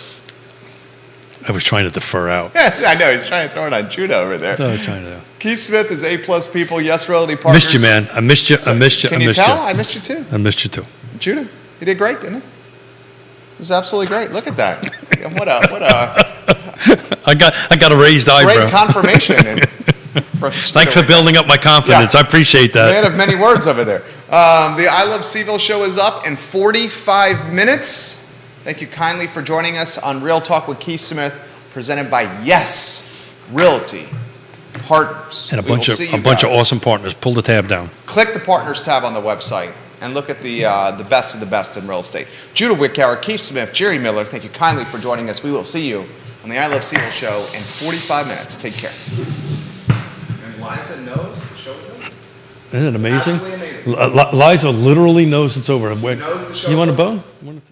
I was trying to defer out. I know, he's trying to throw it on Judah over there. I was trying to. Keith Smith is A-plus people, Yes Realty Partners. Missed you, man. I missed you. I missed you. Can I you missed tell? you. I missed you too. I missed you too. Judah, you did great, didn't he? It was absolutely great. Look at that. What a I got a raised eyebrow. great confirmation. Thanks for building up my confidence. Yeah. I appreciate that. Man of many words over there. The I Love Seville show is up in 45 minutes. Thank you kindly for joining us on Real Talk with Keith Smith, presented by Yes Realty Partners. And a We will bunch of see you bunch of guys. awesome partners. Pull the tab down. Click the Partners tab on the website and look at the best of the best in real estate. Judah Wickower, Keith Smith, Jerry Miller, thank you kindly for joining us. We will see you on the I Love Seville show in 45 minutes. Take care. And Liza knows the show's over. Isn't it amazing? Absolutely amazing. Liza literally knows it's over. Knows the show's You want a over. bone?